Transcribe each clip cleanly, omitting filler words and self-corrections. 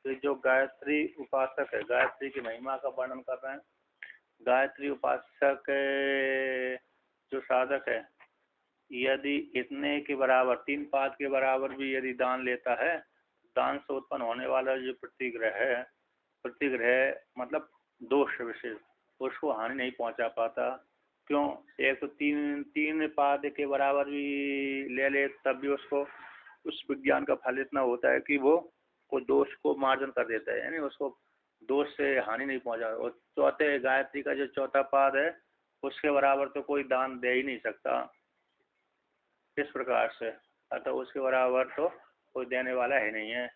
तो जो गायत्री उपासक है, गायत्री की महिमा का वर्णन कर रहे हैं। गायत्री उपासक जो साधक है, यदि इतने के बराबर 3 पाद के बराबर भी यदि दान लेता है, दान से उत्पन्न होने वाला जो प्रतिग्रह है, प्रतिग्रह मतलब दोष विशेष, उसको हानि नहीं पहुंचा पाता। क्यों? एक तो तीन पाद के बराबर भी ले ले तब भी उसको उस विज्ञान का फल इतना होता है कि वो दोष को मार्जन कर देता है, यानी उसको दोष से हानि नहीं पहुंचा। और चौथे गायत्री का जो चौथा पाद है, उसके बराबर तो कोई दान दे ही नहीं सकता। इस प्रकार से अतः उसके बराबर तो कोई देने वाला है नहीं है,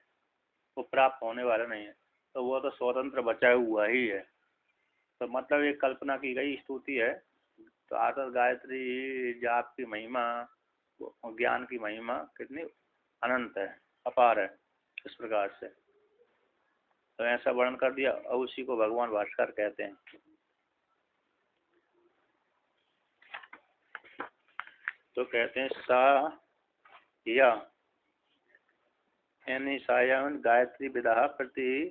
वो प्राप्त होने वाला नहीं है, तो वो तो स्वतंत्र बचा हुआ ही है। तो मतलब एक कल्पना की गई स्तुति है। तो आदर गायत्री जाप की महिमा, ज्ञान की महिमा कितनी अनंत है, अपार है, इस प्रकार से। तो ऐसा वर्णन कर दिया और उसी को भगवान भास्कर कहते हैं। तो कहते हैं सा या सायं गायत्री विदा प्रति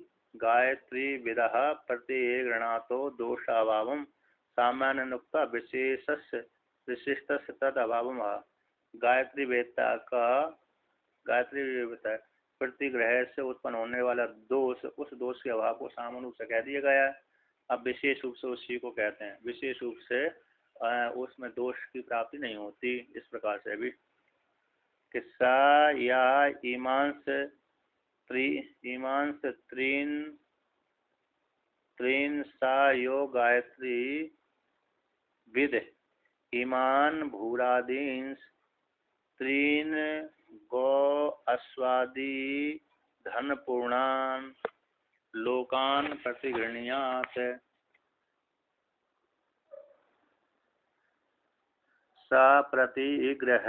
गृणातो दोषाभावम सामान्य नुक्ता विशेषस्य विशिष्टस्य तद अभावम। गायत्री वेदता का प्रतिग्रह से उत्पन्न होने वाला दोष, उस दोष के अभाव को सामान्य रूप से कह दिया गया है। अब विशेष रूप से उसी को कहते हैं। विशेष रूप से उसमें दोष की प्राप्ति नहीं होती। इस प्रकार से अभी किस्सा या ईमांस त्रीन सा यो गायत्री विद ईमान भूरादींस त्रीन गो अश्वादी धन पूर्णान लोकान प्रतिगृह्णात सा प्रतिग्रह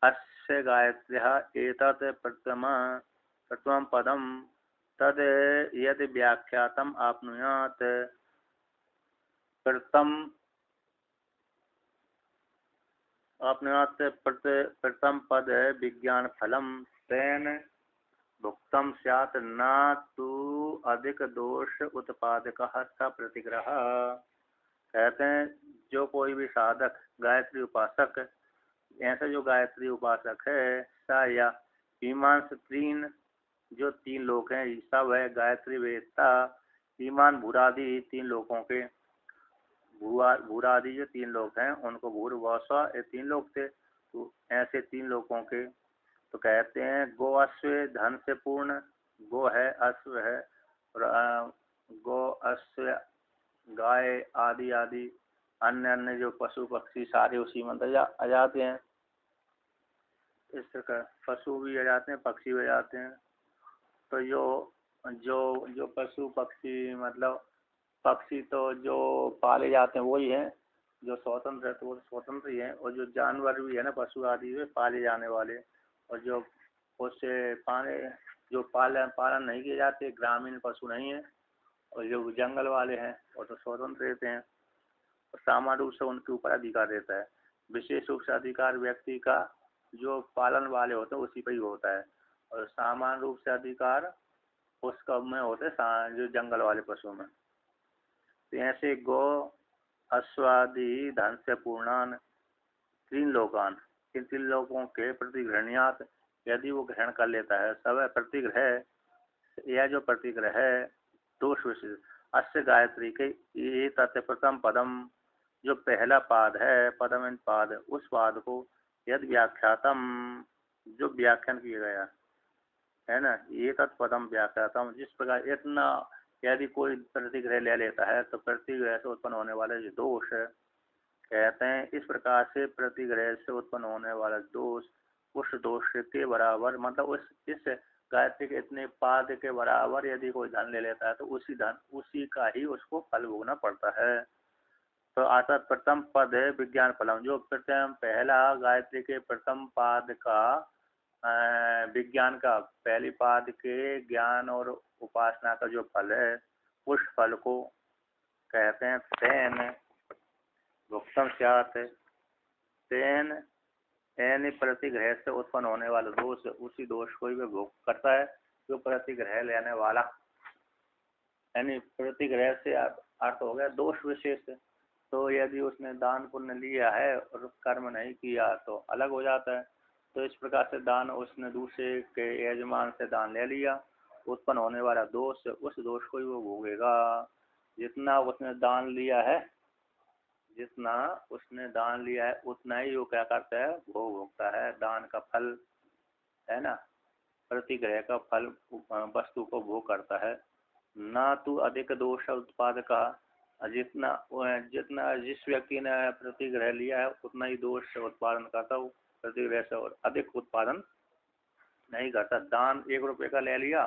अस्य गायत्र्यः एतत् प्रथमं पदं तद् यद् व्याख्यातम् आप्नुयात् प्रथम पद विज्ञान फलम तेन भुक्तम स्यात् न तु अधिक दोष उत्पादकः स प्रतिग्रह। कहते हैं जो कोई भी साधक गायत्री उपासक, ऐसा जो गायत्री उपासक है, सा या ईमान से तीन जो 3 लोग हैं, सब है गायत्री वेदता, ईमान भूरादि 3 लोगों के, भूरादि जो 3 लोग हैं उनको भूर वस्व ये 3 लोग थे, तो ऐसे 3 लोगों के। तो कहते हैं गो अश्व धन से पूर्ण, गो है अश्व है और गो अश्व गाय आदि आदि अन्य अन्य जो पशु पक्षी सारे उसी में आ जाते हैं। इस प्रकार पशु भी आ जाते हैं, पक्षी भी आ जाते हैं। तो जो पशु पक्षी मतलब पक्षी तो जो पाले जाते हैं वही हैं, जो स्वतंत्र है तो वो स्वतंत्र ही हैं, और जो जानवर भी है ना पशु आदि वे पाले जाने वाले, और जो उससे पालन नहीं किए जाते ग्रामीण पशु नहीं है, और जो जंगल वाले हैं वो तो स्वतंत्र रहते हैं। और सामान्य रूप से उनके ऊपर अधिकार रहता है। विशेष रूप से अधिकार व्यक्ति का जो पालन वाले होते हैं उसी पर ही होता है, और सामान्य रूप से अधिकार उसका में होते हैं जो जंगल वाले पशु में। तो ऐसे गो अश्वादि धन से पूर्णान 3 लोकान, इन 3 लोगों के प्रतिग्रहण्यात यदि वो ग्रहण कर लेता है, सब प्रतिग्रह यह जो प्रतिग्रह है दोष विशेष अस्य गायत्री के ये तथ्य प्रथम पदम जो पहला पाद है, पदम पाद, उस पाद को यद व्याख्यातम जो व्याख्यान किया गया है ना, ये तत्पदम व्याख्यातम, जिस प्रकार इतना यदि कोई प्रतिग्रह ले लेता है तो प्रतिग्रह से उत्पन्न होने वाले जो दोष है, कहते हैं इस प्रकार से प्रतिग्रह से उत्पन्न होने वाला दोष उस दोष के बराबर, मतलब इस गायत्री के इतने पाद के बराबर यदि कोई धन ले लेता है तो उसी का ही उसको फल भोगना पड़ता है। तो आता प्रथम पद है विज्ञान फलम, जो प्रथम पहला गायत्री के प्रथम पाद का विज्ञान का पहली पाद के ज्ञान और उपासना का जो फल है, उस फल को कहते हैं तेन भुक्तम स्यात्, तेन प्रतिग्रह से उत्पन्न होने वाला दोष, उसी दोष को ही वह भोग करता है। जो प्रतिग्रह लेने वाला, यानी प्रतिग्रह से अर्थ हो गया दोष विशेष। तो यदि उसने दान पुण्य लिया है और कर्म नहीं किया तो अलग हो जाता है। तो इस प्रकार से दान उसने दूसरे के यजमान से दान ले लिया, उत्पन्न होने वाला दोष, उस दोष को ही वो भोगेगा। जितना उसने दान लिया है, जितना उसने दान लिया है उतना ही वो क्या करता है, भोग भोगता है। दान का फल है ना, प्रतिग्रह का फल वस्तु को भोग करता है। ना तो अधिक दोष उत्पादक का, जितना जितना जिस व्यक्ति ने प्रतिग्रह लिया है उतना ही दोष से उत्पादन करता हो, प्रतिग्रह से और अधिक उत्पादन नहीं करता। दान 1 रुपये का ले लिया,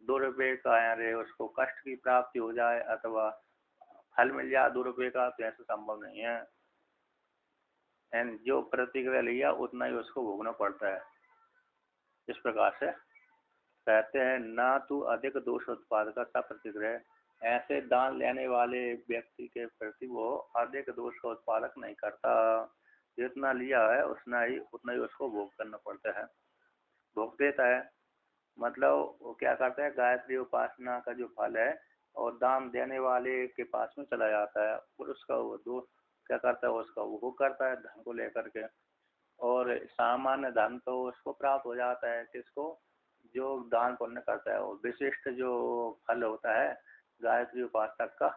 2 रुपये का अरे उसको कष्ट की प्राप्ति हो जाए अथवा फल मिल जाए 2 रुपये का, तो ऐसा संभव नहीं है। एंड जो प्रतिग्रह लिया उतना ही उसको भोगना पड़ता है। इस प्रकार से कहते हैं ना तो अधिक दोष उत्पादक सा प्रतिग्रह, ऐसे दान लेने वाले व्यक्ति के प्रति वो अधिक दोष का उत्पादक नहीं करता। जितना लिया है उतना ही उसको भोग करना पड़ता है, भोग देता है। मतलब वो क्या करता है, गायत्री उपासना का जो फल है और दान देने वाले के पास में चला जाता है और उसका वो दोष क्या करता है, उसका वो भोग करता है धन को लेकर के। और सामान्य धन तो उसको प्राप्त हो जाता है, किसको, जो दान पुण्य करता है। और विशिष्ट जो फल होता है गायत्री उपासक का,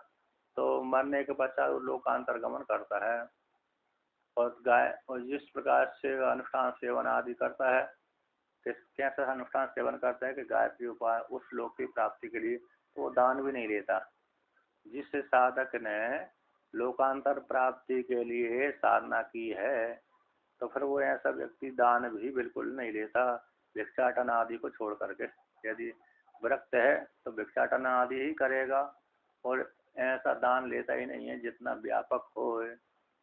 तो मरने के पश्चात वो लोकांतर गमन करता है। और जिस प्रकार से अनुष्ठान सेवन आदि करता है, कैसा अनुष्ठान सेवन करता है कि गायत्री उपाय उस लोक की प्राप्ति के लिए तो वो दान भी नहीं लेता। जिस साधक ने लोकांतर प्राप्ति के लिए साधना की है तो फिर वो ऐसा व्यक्ति दान भी बिल्कुल नहीं लेता, भिक्षाटन आदि को छोड़ करके। यदि विरक्त है तो भिक्षाटन आदि ही करेगा और ऐसा दान लेता ही नहीं है जितना व्यापक हो,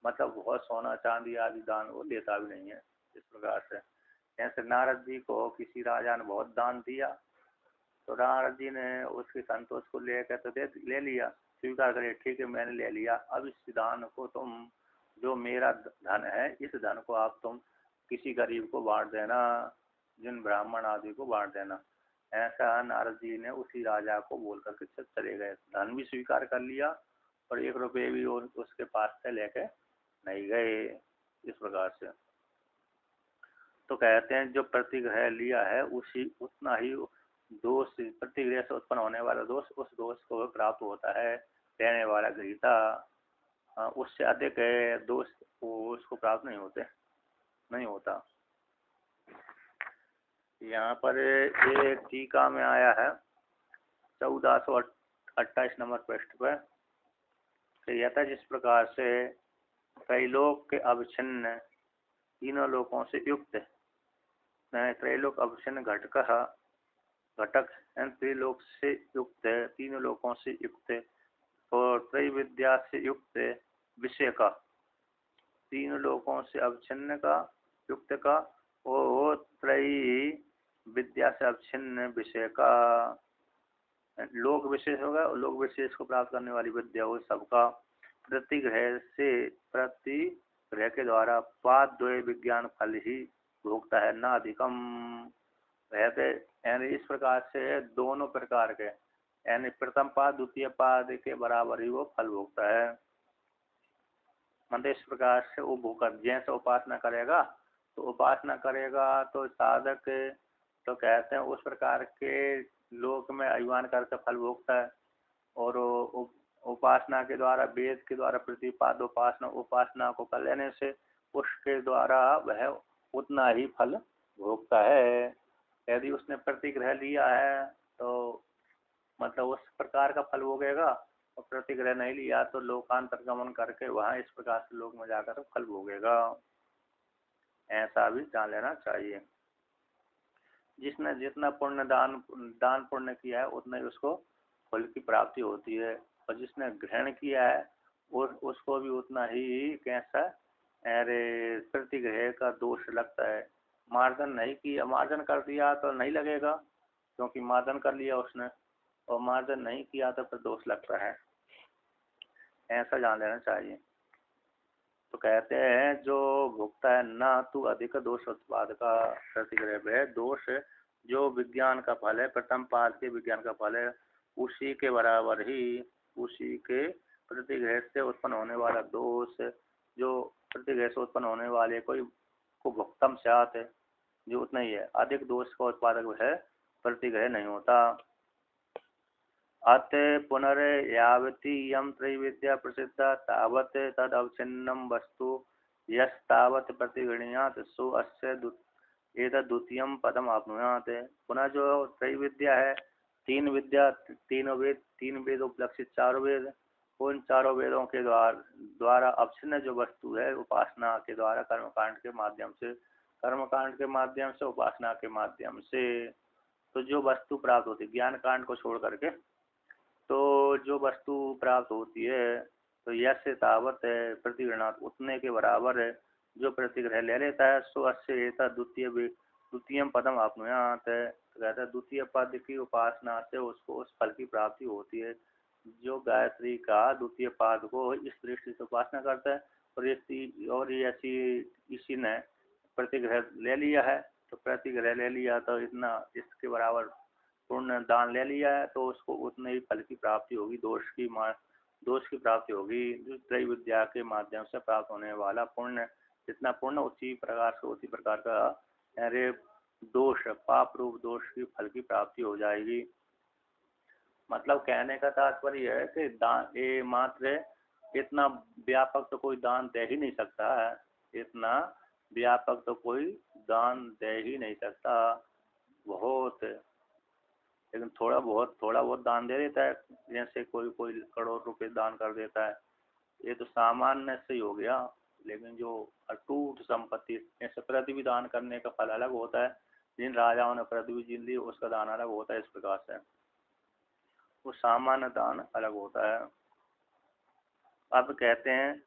मतलब बहुत सोना चांदी आदि दान वो लेता भी नहीं है। इस प्रकार से जैसे नारद जी को किसी राजा ने बहुत दान दिया, तो नारद जी ने उसके संतोष को लेकर तो ले लिया, स्वीकार करे, ठीक है मैंने ले लिया, अब इस दान को तुम, जो मेरा धन है इस धन को आप तुम किसी गरीब को बांट देना, जिन ब्राह्मण आदि को बांट देना। ऐसा नारद जी ने उसी राजा को बोल करके चले गए, धन भी स्वीकार कर लिया और 1 रुपये भी उसके पास से लेके नहीं गए। इस प्रकार से तो कहते हैं जो प्रतिग्रह लिया है उसी उतना ही दोष, प्रतिग्रह से उत्पन्न होने वाला दोष, उस दोष को प्राप्त होता है लेने वाला ग्रहीता। उससे अधिक दोष उसको प्राप्त नहीं होता। यहाँ पर एक टीका में आया है 1428 नंबर पृष्ठ पर, यथा जिस प्रकार से त्रैलोक के अवच्छिन्न तीनों लोकों से युक्त, त्रैलोक अवच्छिन्न घटक त्रिलोक से युक्त, तीनों लोकों से युक्त और त्रैविद्या से युक्त विषय का, तीनों लोकों से अवच्छिन्न का युक्त का और त्रयी विद्या से अवच्छिन्न विषय का, लोक विशेष होगा और लोक विशेष को प्राप्त करने वाली विद्या हो सबका, प्रतिग्रह के द्वारा पाद्वय विज्ञान फल ही भोगता है ना अधिकम। रहते यानी इस प्रकार से दोनों प्रकार के, यानी प्रथम पाद द्वितीय पाद के बराबर ही वो फल भोगता है। मतलब इस प्रकार से वो भोग जैसे उपासना करेगा तो साधक तो कहते हैं उस प्रकार के लोक में अभिमान करके फल भोगता है। और उपासना के द्वारा, वेद के द्वारा प्रतिपाद उपासना को कर लेने से उसके द्वारा वह उतना ही फल भोगता है। यदि उसने प्रतिग्रह लिया है तो मतलब उस प्रकार का फल भोगेगा, और प्रतिग्रह नहीं लिया तो लोकांतर गमन करके वहाँ इस प्रकार से लोक में जाकर फल भोगेगा। ऐसा भी जान लेना चाहिए। जिसने जितना पुण्य दान पुण्य किया है उतना ही उसको फल की प्राप्ति होती है, और जिसने ग्रहण किया है उसको भी उतना ही कैसा अरे प्रतिग्रह का दोष लगता है। मार्जन नहीं किया, मार्जन कर दिया तो नहीं लगेगा क्योंकि मार्जन कर लिया उसने, और मार्जन नहीं किया तो फिर दोष लगता है। ऐसा जान लेना चाहिए। तो कहते हैं जो भुगता है ना तू अधिक दोष उत्पाद का, प्रतिग्रह है दोष जो विज्ञान का फल है, प्रथम पाद के विज्ञान का फल है, उसी के बराबर ही उसी के प्रतिग्रह से उत्पन्न होने वाला दोष, जो प्रतिग्रह से उत्पन्न होने वाले कोई को भुक्तम स्यात्, जो उतना ही है, अधिक दोष का उत्पादक है, प्रतिग्रह नहीं होता। अत पुनर्यावती यम त्रैविद्या प्रसिद्धा तावत तद अवच्छिन्नम वस्तु यस्तावत् प्रतिगृह्णात् सो अस्य एतद्द्वितीयं पदम आपनुयात्। पुनः जो त्रैविद्या है, तीन विद्या, तीन वेद उपलक्षित चारों वेद, उन चारों वेदों के द्वारा अवच्छिन्न जो वस्तु है उपासना के द्वारा, कर्मकांड के माध्यम से, कर्मकांड के माध्यम से, उपासना के माध्यम से, तो जो वस्तु प्राप्त होती है ज्ञान कांड को छोड़ करके, तो जो वस्तु प्राप्त होती है तो यश तावत है प्रतिगृहणात्, उतने के बराबर है जो प्रतिग्रह ले लेता है, सो अस्य एतद् द्वितीय पदम आपनुयात्, कहता है द्वितीय पद की उपासना से उसको उस फल की प्राप्ति होती है। जो गायत्री का द्वितीय पाद को इस दृष्टि से उपासना करता है और इसी ने प्रतिग्रह ले लिया है, तो प्रतिग्रह ले लिया तो इतना इसके बराबर पुण्य दान ले लिया है, तो उसको उतने ही फल की प्राप्ति होगी, दोष की प्राप्ति होगी। जो त्रैविद्या के माध्यम से प्राप्त होने वाला पुण्य, जितना पुण्य उसी प्रकार का अरे दोष, पाप रूप दोष की फल की प्राप्ति हो जाएगी। मतलब कहने का तात्पर्य है कि दान ये मात्र इतना व्यापक तो कोई दान दे ही नहीं सकता है, इतना व्यापक तो कोई दान दे ही नहीं सकता, बहुत, लेकिन थोड़ा बहुत दान दे देता है, जैसे कोई करोड़ रुपए दान कर देता है, ये तो सामान्य से ही हो गया। लेकिन जो अटूट संपत्ति, जैसे पृथ्वी दान करने का फल अलग होता है, जिन राजाओं ने पृथ्वी जीत ली उसका दान अलग होता है, इस प्रकार से वो सामान्य दान अलग होता है। अब कहते हैं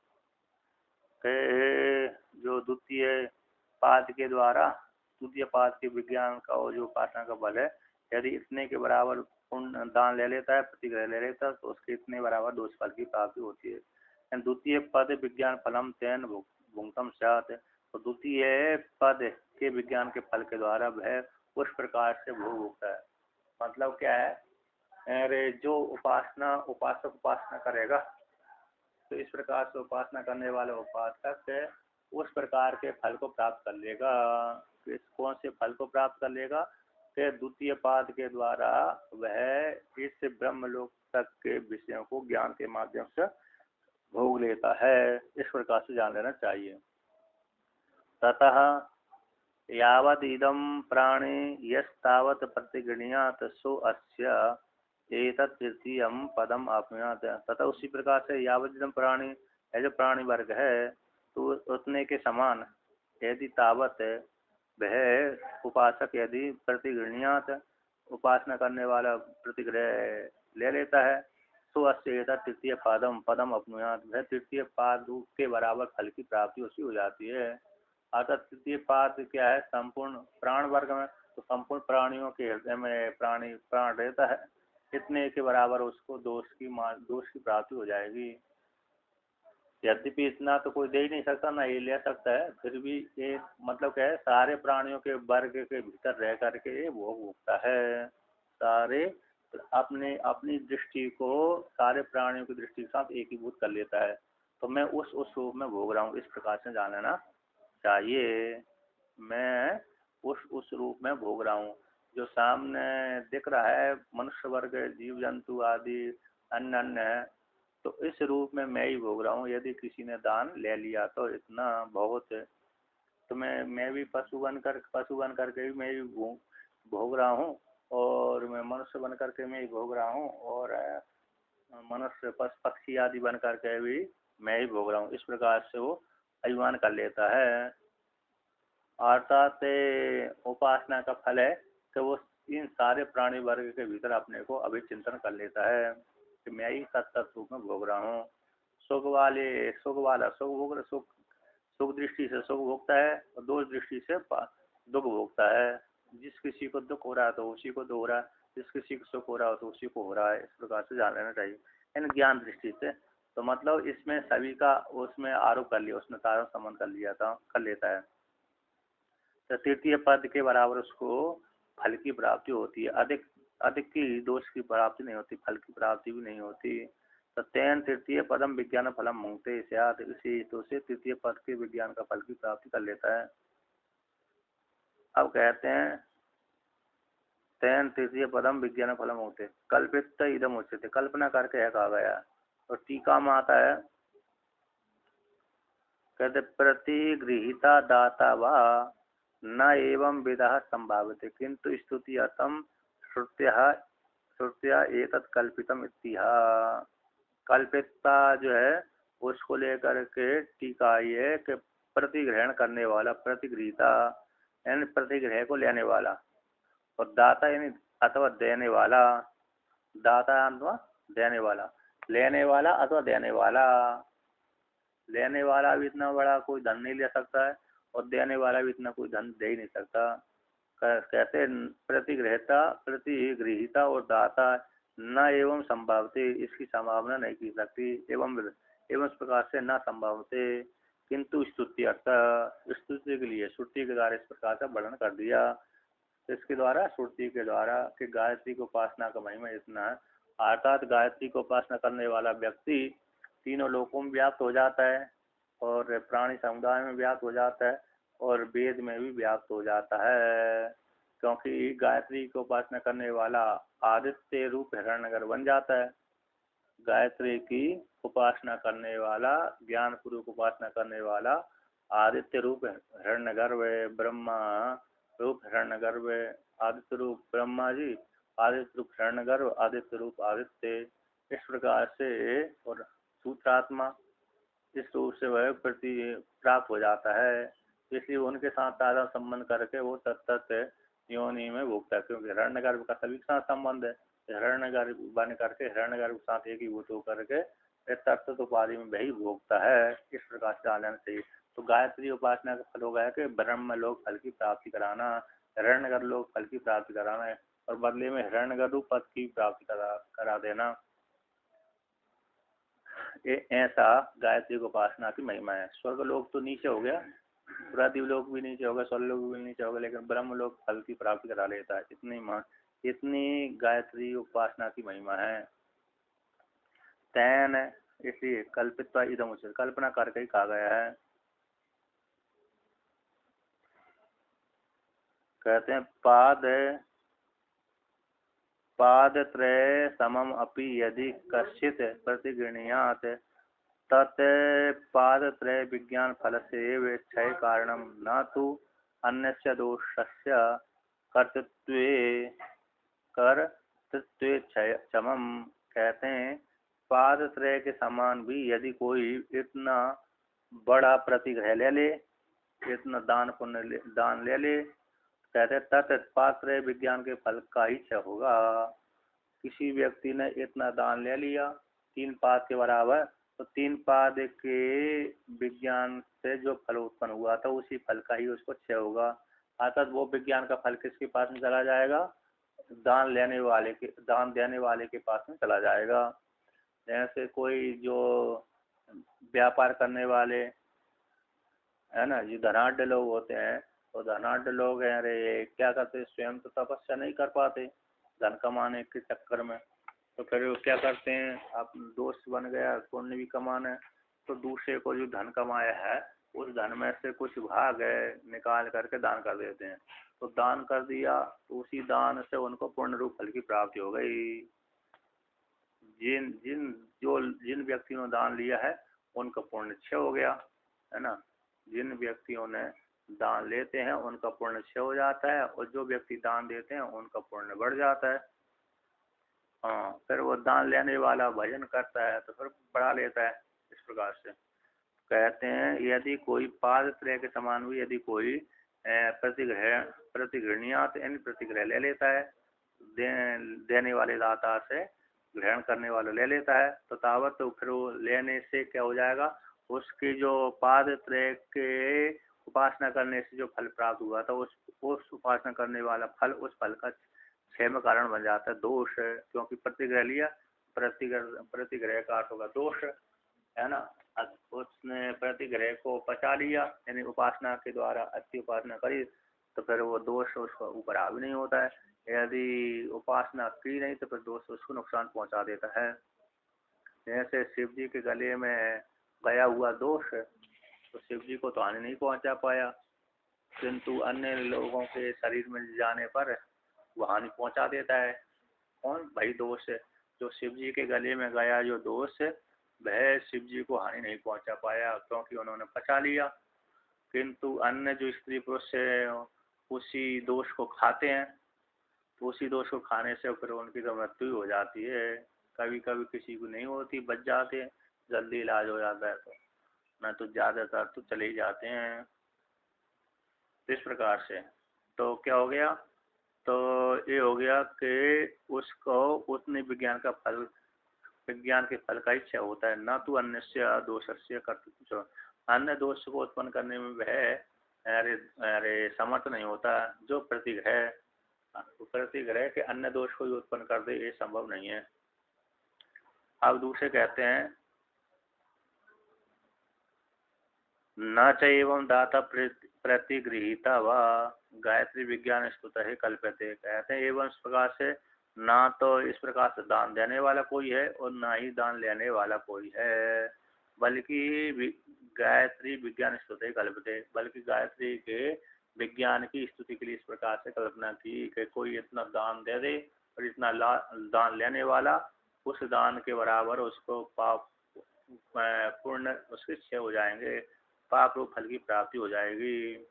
कि जो द्वितीय पाद के विज्ञान का और जो उपासना का बल है, यदि इतने के बराबर पुण्य दान ले लेता है, प्रतिग्रह ले लेता है, तो उसके इतने बराबर दोष फल की प्राप्ति होती है। द्वितीय पद विज्ञान फलम तेन भुक्तम स्यात्, तो द्वितीय पद के विज्ञान के फल के द्वारा वह उस प्रकार से भोग होता है। मतलब क्या है, अरे जो उपासक उपासना करेगा, तो इस प्रकार से उपासना करने वाला उपासक उस प्रकार के फल को प्राप्त कर लेगा। कौन से फल को प्राप्त कर लेगा? कि द्वितीय पाद के द्वारा वह इस ब्रह्मलोक तक के विषयों को ज्ञान के माध्यम से भोग लेता है, इस प्रकार से जान लेना चाहिए। ततः यावद इदम प्राणी यस्तावत् प्रतिगृह्णात् सो अस्य एतत् तृतीयं पदम आपनुयात्। तथा उसी प्रकार से यावद इदम प्राणी, जो प्राणी वर्ग है, तो उतने के समान यदि तावत वह उपासक यदि प्रतिगृह्णात्, उपासना करने वाला प्रतिग्रह ले लेता है, तो अस्य एतत् तृतीय पदम अपनुयात्, वह तृतीय पाद के बराबर फल की प्राप्ति उसकी हो जाती है। अर्थात तृतीय पाद क्या है? संपूर्ण प्राण वर्ग में, तो संपूर्ण प्राणियों के हृदय में प्राण रहता है, इतने के बराबर उसको दोष की प्राप्ति हो जाएगी। यद्यपि इतना तो कोई दे ही नहीं सकता, ना ये ले सकता है, फिर भी ये मतलब क्या है, सारे प्राणियों के वर्ग के भीतर रह करके ये भोग भोगता है। सारे अपनी दृष्टि को सारे प्राणियों की दृष्टि के साथ एकीभूत कर लेता है, तो मैं उस रूप में भोग रहा हूँ, इस प्रकार से जान लेना चाहिए। मैं उस रूप में भोग रहा हूँ, जो सामने दिख रहा है मनुष्य वर्ग, जीव जंतु आदि अन्य है, तो इस रूप में मैं ही भोग रहा हूँ। यदि किसी ने दान ले लिया तो इतना बहुत है, तो मैं भी पशु बन करके भी मैं ही भोग रहा हूँ, और मैं मनुष्य बन करके मैं ही भोग रहा हूँ, और मनुष्य पक्षी आदि बन करके भी मैं ही भोग रहा हूँ, इस प्रकार से वो अभिमान कर लेता है। अर्थात उपासना का फल है कि वो इन सारे प्राणी वर्ग के भीतर अपने को अभिचिंतन कर लेता है कि मैं ही सत्य रूप में भोग रहा हूँ। सुख दृष्टि से सुख भोगता है, और दोष दृष्टि से दुख भोगता है। जिस किसी को दुख हो रहा है तो उसी को दुख हो रहा है, जिस किसी को सुख हो रहा है तो उसी को हो रहा है, इस प्रकार से जान लेना चाहिए इन ज्ञान दृष्टि से। तो मतलब इसमें सभी का उसमें आरोप कर लिया, उसने तारण संबंध कर लेता है। तो तृतीय पद के बराबर उसको फल की प्राप्ति होती है, अधिक अधिक की दोष की प्राप्ति नहीं होती, फल की प्राप्ति भी नहीं होती। तो तेन तृतीय पदम विज्ञान फलम मुंगते स्यात्, इसी हेतु से तृतीय पद के विज्ञान का फल की प्राप्ति कर लेता है। अब कहते हैं तेन तृतीय पदम विज्ञान फलम होते, कल्पित इदम उच्यते, कल्पना करके है कहा गया। और टीका में आता है, कहते प्रतिगृहीता दाता वा न एवं विदा संभावते किंतु स्तुति अतम श्रुत्या एतत् कल्पितम इत्तिहा। कल्पितता जो है उसको लेकर के टीका ये कि प्रतिग्रहण करने वाला, प्रतिगृहीता यानी प्रतिग्रह को लेने वाला, और दाता यानी अथवा देने वाला, दाता अथवा देने वाला, लेने वाला अथवा देने वाला। लेने वाला भी इतना बड़ा कोई धन नहीं ले सकता है और देने वाला भी इतना कोई धन दे ही नहीं सकता। कहते प्रतिग्रहता, प्रतिगृहीता और दाता न एवं संभावते, इसकी संभावना नहीं की सकती, एवं इस प्रकार से न संभावते किंतु स्तुति अर्थ, स्तुति के लिए श्रुति के द्वारा इस प्रकार का वर्णन कर दिया। इसके द्वारा, श्रुति के द्वारा कि गायत्री को उपासना का महिमा इतना है, अर्थात गायत्री को उपासना करने वाला व्यक्ति तीनों लोकों में व्याप्त हो जाता है और प्राणी समुदाय में व्याप्त हो जाता है और वेद में भी व्याप्त हो जाता है, क्योंकि गायत्री को उपासना करने वाला आदित्य रूप हिरण्यगर बन जाता है। गायत्री की उपासना करने वाला, ज्ञान पूर्वक उपासना करने वाला आदित्य रूप हिरण्यगर्भ, ब्रह्मा रूप हिरण्यगर्भ, आदित्य रूप ब्रह्मा जी, आदित्य रूप हिरण्यगर्भ, आदित्य रूप आदित्य, इस प्रकार से और सूत्रात्मा, इस रूप से वह प्रति प्राप्त हो जाता है। इसलिए उनके साथ ताजा संबंध करके वो तत्त योनि में भोगता है, क्योंकि हिरण्यगर्भ का सभी के साथ संबंध है। हिरण्यगर्भ बन करके हिरण्यगर्भ के साथ एक ही भूत होकर के तत्त उपाधि में वही भोगता है। इस प्रकार से जान लेना चाहिए। तो गायत्री उपासना का फल हो गया कि ब्रह्म लोक फल की प्राप्ति कराना, हिरण्यगर्भ लोक फल की प्राप्ति कराना है और बदले में हिरण्यगर्भ पद की प्राप्ति करा देना। ऐसा गायत्री को उपासना की महिमा है। स्वर्ग लोक तो नीचे हो गया, पृथ्वी लोक भी नीचे होगा, स्वर्ग लोक भी नीचे होगा, लेकिन ब्रह्म लोक फल की प्राप्ति करा लेता है। इतनी गायत्री उपासना की महिमा है। तैन, इसलिए कल्पित इदम उच्यते, कल्पना करके ही कहा गया है। कहते हैं पादत्रय समम अपि यदि कश्चित प्रतिगृह्णात् तत् पादत्रय विज्ञान फल से क्षय कारणम न तो अन्यस्य दोषस्य कर्तृत्वे क्षमम। कहते हैं पादत्रय के समान भी यदि कोई इतना बड़ा प्रतिग्रह ले ले, इतना दान ले ले, कहते तत् पादत्रय विज्ञान के फल का ही क्षय होगा। किसी व्यक्ति ने इतना दान ले लिया 3 पाद के बराबर, तो 3 पाद के विज्ञान से जो फल उत्पन्न हुआ था उसी फल का ही उसको क्षय होगा। अर्थात वो विज्ञान का फल किसके पास में चला जाएगा? दान देने वाले के पास में चला जाएगा। जैसे कोई जो व्यापार करने वाले है ना, जो धनाढ्य लोग होते हैं, तो धनाढ्य लोग हैं, अरे क्या करते, स्वयं तो तपस्या नहीं कर पाते धन कमाने के चक्कर में, तो फिर वो क्या करते हैं, आप दोस्त बन गया, पुण्य भी कमाना है, तो दूसरे को जो धन कमाया है उस धन में से कुछ भाग है निकाल करके दान कर देते हैं। तो दान कर दिया तो उसी दान से उनको पूर्ण रूप फल की प्राप्ति हो गई। जिन व्यक्तियों ने दान लिया है उनका पुण्य क्षय हो गया, है ना। जिन व्यक्तियों ने दान लेते हैं उनका पुण्य क्षय हो जाता है और जो व्यक्ति दान देते हैं उनका पुण्य बढ़ जाता है। हाँ, फिर वो दान लेने वाला भजन करता है तो फिर बढ़ा लेता है। इस प्रकार से कहते हैं यदि कोई पादत्रय के समान भी यदि कोई प्रतिगृहणीयात यानी प्रतिग्रह ले लेता है, देने वाले दाता से ग्रहण करने वाला ले लेता है, तो तावत तो फिर वो लेने से क्या हो जाएगा, उसकी जो पादत्रय के उपासना करने से जो फल प्राप्त हुआ था उस उपासना करने वाला फल उस फल का क्षय में कारण बन जाता है। दोष, क्योंकि प्रतिग्रह लिया, प्रतिग्रह का अर्थ होगा दोष, है ना। उसने प्रतिग्रह को पचा लिया यानी उपासना के द्वारा अच्छी उपासना करी तो फिर वो दोष उसको ऊपर हावी नहीं होता है। यदि उपासना की नहीं तो फिर दोष उसको नुकसान पहुंचा देता है। जैसे शिव जी के गले में गया हुआ दोष तो शिव जी को तो हानि नहीं पहुंचा पाया, किंतु अन्य लोगों के शरीर में जाने पर वो हानि पहुंचा देता है। कौन भाई? दोष है। जो शिव जी के गले में गया जो दोष है वह शिव जी को हानि नहीं पहुंचा पाया क्योंकि उन्होंने पचा लिया, किंतु अन्य जो स्त्री पुरुष है उसी दोष को खाते हैं, तो उसी दोष को खाने से फिर उनकी तो मृत्यु हो जाती है। कभी कभी किसी को नहीं होती, बच जाते हैं, जल्दी इलाज हो जाता है, तो न तो ज्यादातर तो चले ही जाते हैं। इस प्रकार से तो क्या हो गया? तो ये हो गया कि उसको उतने विज्ञान के फल का इच्छा होता है, न तो अन्य दोषस्य कर्तृत्व, अन्य दोष को उत्पन्न करने में वह अरे अरे समर्थ नहीं होता। जो प्रतिग्रह के अन्य दोष को भी उत्पन्न कर दे ये संभव नहीं है। अब दूसरे कहते हैं न च एवं दाता प्रतिगृहीता व गायत्री विज्ञान स्तुत है कल्पते। कहते हैं एवं इस प्रकार से ना तो इस प्रकार से दान देने वाला कोई है और ना ही दान लेने वाला कोई है, बल्कि गायत्री विज्ञान स्तुत है कल्पते, बल्कि गायत्री के विज्ञान की स्तुति के लिए इस प्रकार से कल्पना की कि कोई इतना दान दे दे और इतना दान लेने वाला उस दान के बराबर उसको पाप पूर्ण उसके क्षय हो जाएंगे, पाप रूप फल की प्राप्ति हो जाएगी,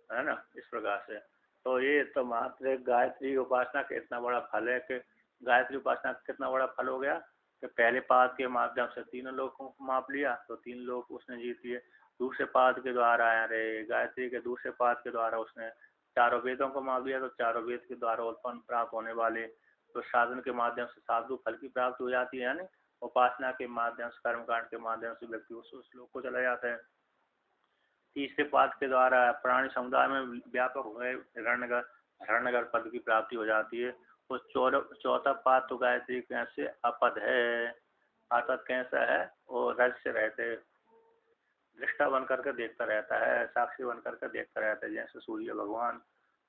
है ना। इस प्रकार से तो ये तो मात्र गायत्री उपासना का इतना बड़ा फल है कि गायत्री उपासना का कितना बड़ा फल हो गया कि पहले पाद के माध्यम से तीनों लोगों को माप लिया तो 3 लोग उसने जीत लिए। दूसरे पाद के द्वारा अरे गायत्री के दूसरे पाद के द्वारा उसने चारों वेदों को माप लिया तो चारों वेद के द्वारा उत्पन्न प्राप्त होने वाले तो साधन के माध्यम से साधु फल की प्राप्ति हो जाती है, यानी उपासना के माध्यम से कर्मकांड के माध्यम से व्यक्ति उस श्लोक को चला जाता है। तीसरे पाद के द्वारा प्राणी समुदाय में व्यापक हुए हिरण्यगर पद की प्राप्ति हो जाती है। उस चौथा पाद तो गायत्री कैसे अपद है, अर्थात कैसा है वो रज से रहते दृष्टा बन करके देखता रहता है, साक्षी बन करके देखता रहता है, जैसे सूर्य भगवान,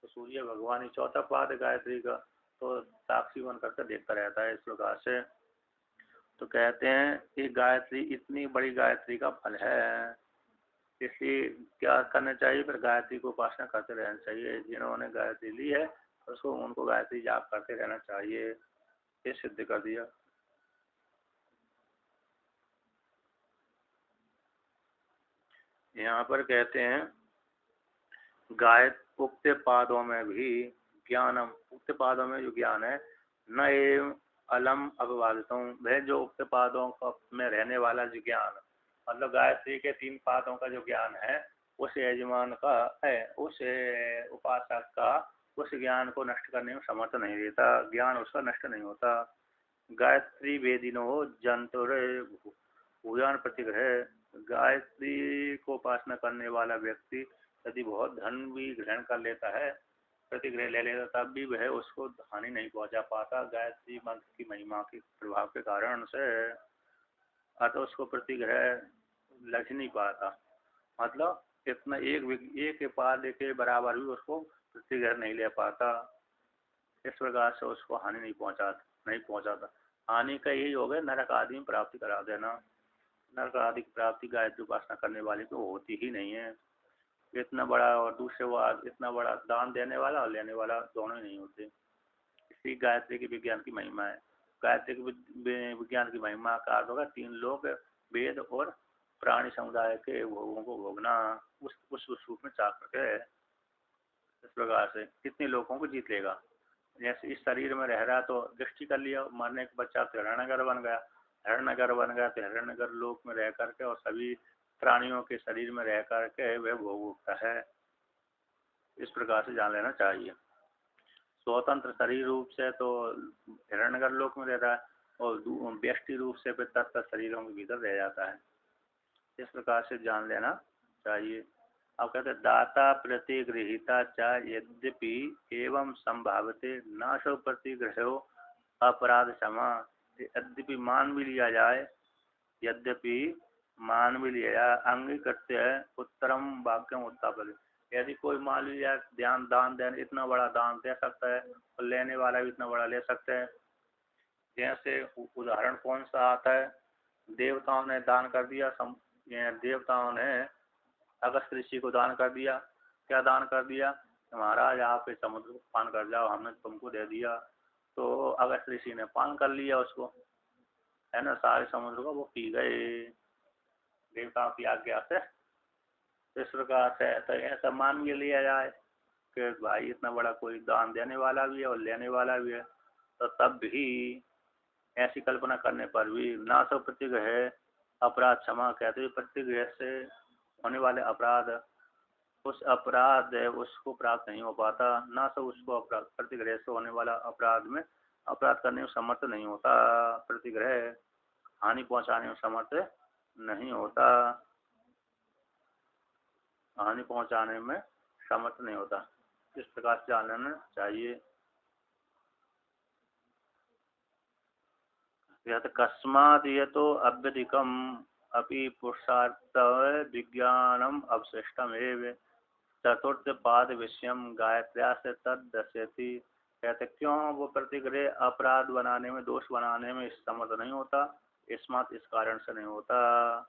तो सूर्य भगवान ही चौथा पाद है गायत्री का, तो साक्षी बन करके देखता रहता है। इस प्रकार से तो कहते हैं कि गायत्री इतनी बड़ी गायत्री का फल है, इसलिए क्या करना चाहिए? फिर गायत्री को उपासना करते रहना चाहिए। जिन्होंने गायत्री ली है उसको उनको गायत्री जाप करते रहना चाहिए, ये सिद्ध कर दिया। यहाँ पर कहते हैं उक्त पादों में भी ज्ञानम, उक्त पादों में जो ज्ञान है न एवं अलम अपवादित, वह जो उक्त पादों में रहने वाला जो ज्ञान, मतलब गायत्री के 3 पादों का जो ज्ञान है उस यजमान का है, उस उपासक का उस ज्ञान को नष्ट करने में समर्थ नहीं देता, ज्ञान उसका नष्ट नहीं होता। गायत्री वेदिनो जंतुर भूयान प्रतिग्रह, गायत्री को उपासना करने वाला व्यक्ति यदि बहुत धन भी ग्रहण कर लेता है, प्रतिग्रह ले लेता, तब भी वह उसको हानि नहीं पहुंचा पाता गायत्री मंत्र की महिमा के प्रभाव के कारण से, अतः उसको प्रतिग्रह लग नहीं पाता। मतलब इतना एक पाद के बराबर भी उसको प्रतिग्रह नहीं ले पाता, इस प्रकार से उसको हानि नहीं पहुंचाता। हानि का यही हो गया नरक आदि में प्राप्ति करा देना, नरक आदि की प्राप्ति गायत्री उपासना करने वाले को होती ही नहीं है। इतना बड़ा और दूसरे बार इतना बड़ा दान देने वाला और लेने वाला दोनों ही नहीं होते। इसी गायत्री के विज्ञान की महिमा है। गायत्री के विज्ञान की महिमा का अर्थ होगा 3 लोग, वेद और प्राणी समुदाय के भोगों को भोगना, उस रूप में चाह करके इस प्रकार से कितने लोगों को जीत लेगा। जैसे इस शरीर में रह रहा तो दृष्टि कर लिया, मरने के बच्चा तो हिरण्यगर बन गया, हिरण्यगर बन गया तो हिरण्यगर लोक में रह करके और सभी प्राणियों के शरीर में रह करके वह भोग उठता है। इस प्रकार से जान लेना चाहिए। स्वतंत्र शरीर रूप से तो हिरण्यगर लोक में रहता है और व्यष्टि रूप से फिर तत्त शरीरों के भीतर रह जाता है। इस प्रकार से जान लेना चाहिए। अब कहते दाता प्रतिगृहीता च यद्यपि एवं संभावते न सो प्रतिग्रहो अपराध क्षमा, यद्यपि मान भी लिया जाए, यद्यपि मान भी लिया अंगीकृत्य उत्तरम वाक्यम उत्तापल, यदि कोई मान लीजिए ध्यान दान देने इतना बड़ा दान दे सकता है और लेने वाला भी इतना बड़ा ले सकता है। जैसे उदाहरण कौन सा आता है, देवताओं ने दान कर दिया, देवताओं ने अगस्त ऋषि को दान कर दिया। क्या दान कर दिया? महाराज आप इस समुद्र को पान कर जाओ, हमने तुमको दे दिया। तो अगस्त ऋषि ने पान कर लिया उसको, है ना, सारे समुद्र को वो पी गए देवताओं की आज्ञा से। इस प्रकार से तो ऐसा मान के लिया जाए कि भाई इतना बड़ा कोई दान देने वाला भी है और लेने वाला भी है, तो तब भी ऐसी कल्पना करने पर भी ना तो प्रतिग्रह अपराध क्षमा कहते हैं, प्रतिग्रह से होने वाले अपराध उस अपराध है उसको प्राप्त नहीं हो पाता, ना तो उसको अपराध प्रतिग्रह से होने वाला अपराध में अपराध करने में समर्थ नहीं होता, प्रतिग्रह हानि पहुंचाने में समर्थ नहीं होता, हानि पहुंचाने में समर्थ नहीं होता। इस प्रकार से जान लेना चाहिए। यत् कस्मात् यतो अभ्यधिकम् अपि पुरुषार्थ विज्ञानम अवशिष्टमेव चतुर्थ पाद विषयम गायत्र्या से तद दस्यति। कहते क्यों वो प्रतिग्रह अपराध बनाने में, दोष बनाने में समर्थ नहीं होता? इसमात इस कारण से नहीं होता,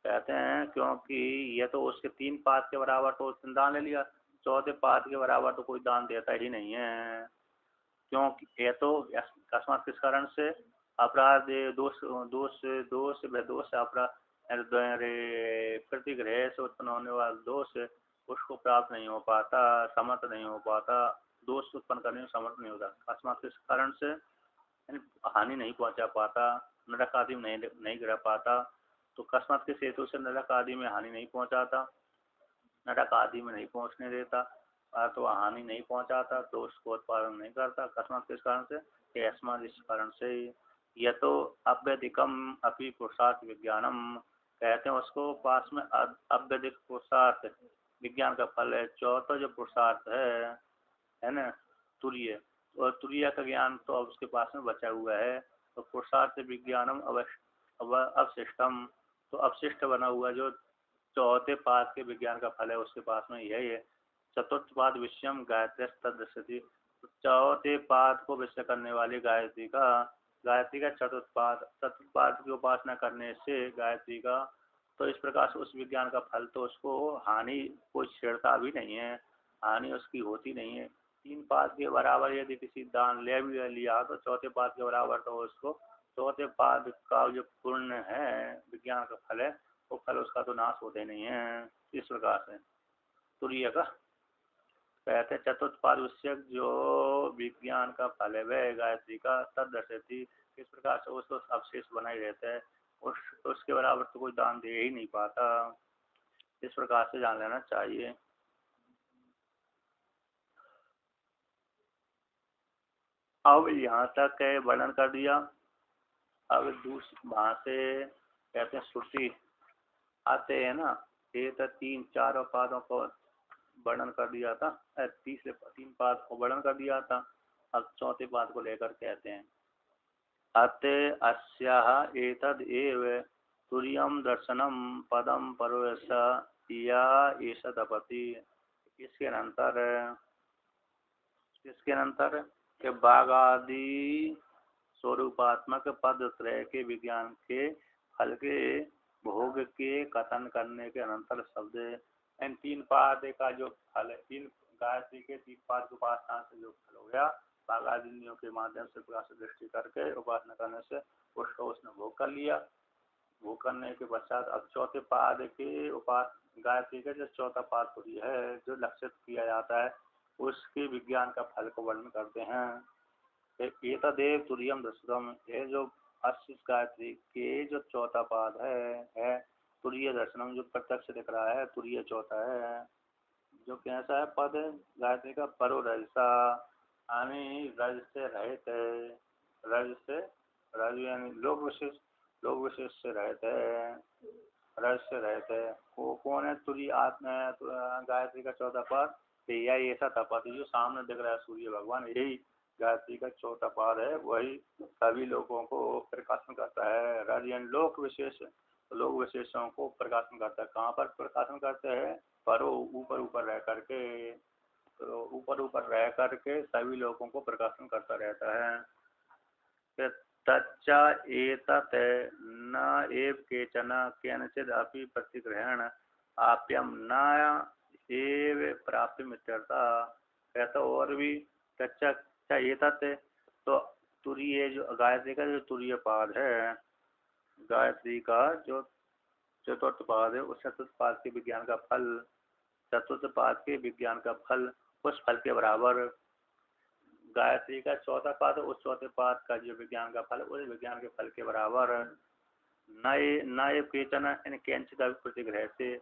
कहते हैं क्योंकि ये तो उसके 3 पाद के बराबर तो उसने दान ले लिया, चौथे पाद के बराबर तो कोई दान देता ही नहीं है। क्योंकि ये तो अकस्मात किस कारण से? अपराध दोष दोष दोष दोष अपराध प्रतिग्रह से उत्पन्न होने वाला दोष उसको प्राप्त नहीं हो पाता, समर्थ नहीं हो पाता, दोष उत्पन्न करने में समर्थ नहीं होता। अकस्मात किस कारण से? हानि नहीं पहुंचा पाता, नरक आदि में नहीं गिरा पाता। तो अकस्मात के हेतु से नरक आदि में हानि नहीं पहुंचाता, नरक आदि में नहीं पहुंचने देता, तो हानि नहीं पहुंचाता, तो उसको उत्पादन नहीं करता। अकस्मात किस कारण से? अस्मात इस कारण से। यह तो अभ्यधिकम अपि पुरुषार्थ विज्ञानम, कहते हैं उसको पास में अभ्यधिक पुरुषार्थ विज्ञान का फल है। चौथा जो पुरुषार्थ है ना, तुरीय, और तुरीय का ज्ञान तो अब उसके पास में बचा हुआ है। तो पुरुषार्थ विज्ञानम अवशिष्टम, तो अवशिष्ट बना हुआ जो चौथे पाद के विज्ञान का फल है उसके पास में यही है। चतुर्थ पाद विषयम गायत्री तदृश्यति, चौथे पाद को विषय करने वाली गायत्री का चतुर्थ पाद की उपासना करने से गायत्री का, तो इस प्रकार से उस विज्ञान का फल तो उसको हानि कोई छेड़ता भी नहीं है, हानि उसकी होती नहीं है। 3 पाद के बराबर यदि किसी दान ले भी लिया तो चौथे पाद के बराबर तो उसको चौथे पाद का जो पूर्ण है विज्ञान का फल है वो फल उसका तो नाश होते नहीं है। इस प्रकार से तुरीय का कहते चतुर्थ पाद विषय जो विज्ञान का फल है वह गायत्री का तदर्शति, इस प्रकार से उसको अवशेष बना ही रहता है, उसके बराबर तो कोई दान दे ही नहीं पाता। इस प्रकार से जान लेना चाहिए। अब यहाँ तक वर्णन कर दिया। अब दूसरी वहां से कहते हैं श्रुति आते हैं ना, ये तो 3-4 पादों को वर्णन कर दिया था, तीसरे 3 पाद को वर्णन कर दिया था। अब चौथे पाद को लेकर कहते हैं अते अस्याः एतद् एव तुर्यं दर्शनम पदम परोयस या ईश तपति। इसके अनंतर के बागादि स्वरूपात्मक पद त्रय के विज्ञान के फल के भोग के कथन करने के अनंतर शब्द इन 3 पाद का जो फल है, 3 गायत्री के 3 पाद की उपासना से जो फल हो गया, बागादियों के माध्यम से प्रकाश दृष्टि करके उपासना करने से उसको उसने भोग कर लिया। भोग करने के पश्चात अब चौथे पाद के गायत्री का जो चौथा पाद है जो लक्षित किया जाता है उसके विज्ञान का फल को वर्णन करते हैं। एतदेव तुर्यम दर्शनम, ये जो 80 गायत्री के जो चौथा पाद है तुरीय दर्शनम, जो प्रत्यक्ष दिख रहा है तुरीय चौथा है। जो कैसा है पद गायत्री का? परो रजसा, यानी रज से रहित है, रज यानी लोक विशेष से रहते हैं, रज से रहते हैं। वो कौन है? तुरीय आत्मा गायत्री का चौथा पाद यही ऐसा तपा जो सामने दिख रहा है सूर्य भगवान, यही गायत्री का चौथा पाद है, वही सभी लोगों को प्रकाशन करता है। रज यानी लोक विशेष तो लोग विशेषों को प्रकाशन करता है। कहाँ पर प्रकाशन करते हैं? परो, ऊपर ऊपर रह करके, तो ऊपर ऊपर रह करके सभी लोगों को प्रकाशन करता रहता है। तच्चा एतत् न एव केचन केनचिद् अपि प्रतिग्रहण आप्यम न एव प्राप्तिम इत्यर्थः। कहता और भी तच्चा एतत्, तो तुरीय जो गायत्री का जो तुरीय पाद है, गायत्री का जो चतुर्थ पाद है, उस चतुर्थ पाद के विज्ञान का फल, चतुर्थ पाद के विज्ञान का फल उस फल के बराबर, गायत्री का चौथा पाद उस चौथे पाद का जो विज्ञान का फल उस विज्ञान के फल के बराबर। नए केचन इन कैंचित प्रतिग्रह से,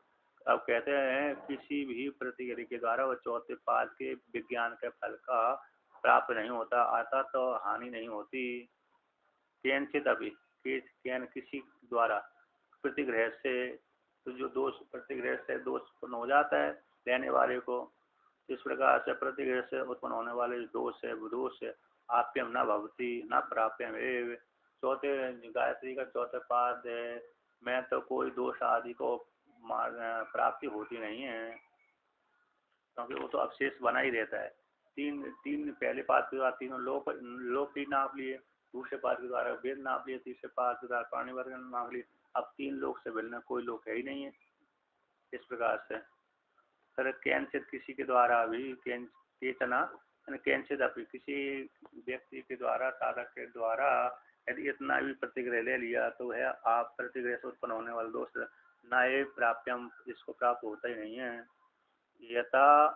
अब कहते हैं किसी भी प्रतिग्रह के द्वारा वो चौथे पाद के विज्ञान के फल का प्राप्त नहीं होता, आता तो हानि नहीं होती। कैंचित अभी किसी द्वारा प्रतिग्रह से, तो जो दोष प्रतिग्रह से दोष उत्पन्न हो जाता है लेने वाले को, इस प्रकार से प्रतिग्रह से उत्पन्न होने वाले दोष है विदोष है आप्यम न भवती न प्राप्यम एव। चौथे गायत्री का चौथे पाद में तो कोई दोष आदि को प्राप्ति होती नहीं है, क्योंकि वो तो अवशेष बना ही रहता है। तीन पहले पाद के द्वारा तीनों लोक ही नाप लिए, दूसरे पाद के द्वारा वेद नाप लिए, तीसरे पाद के द्वारा प्राणी वर्ग नाप लिए। अब तीन लोक से भिन्न कोई लोक है ही नहीं है। इस प्रकार से कैंचित किसी के द्वारा भी केचना कैंचित अपनी किसी व्यक्ति के द्वारा, साधक के द्वारा यदि इतना भी प्रतिग्रह ले लिया तो है आप प्रतिग्रह से उत्पन्न होने वाले दोष न प्राप्यम, इसको प्राप्त होता ही नहीं है। यथा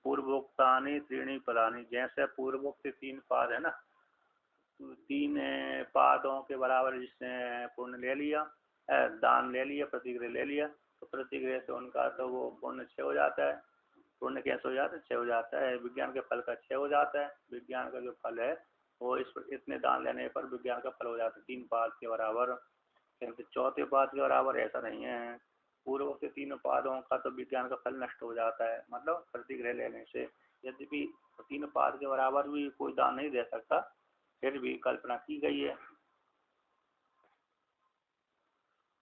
पूर्वोक्तानि त्रीणि पदानि, जैसे पूर्वोक्त तीन पाद है ना, तीन पादों के बराबर जिसने पुण्य ले लिया, दान ले लिया, प्रतिग्रह ले लिया, तो प्रतिग्रह से उनका तो वो पुण्य क्षय हो जाता है। पुण्य कैसे हो जाता है? क्षय हो जाता है, विज्ञान के फल का क्षय हो जाता है। विज्ञान का जो फल है वो इतने दान लेने पर विज्ञान का फल हो जाता है तीन पाद के बराबर, किंतु चौथे पाद के बराबर ऐसा नहीं है। पूर्व के तीनों पादों का तो विज्ञान का फल नष्ट हो जाता है, मतलब प्रतिग्रह लेने से। यद्यपि तीन पाद के बराबर भी कोई दान नहीं दे सकता, फिर भी कल्पना की गई है।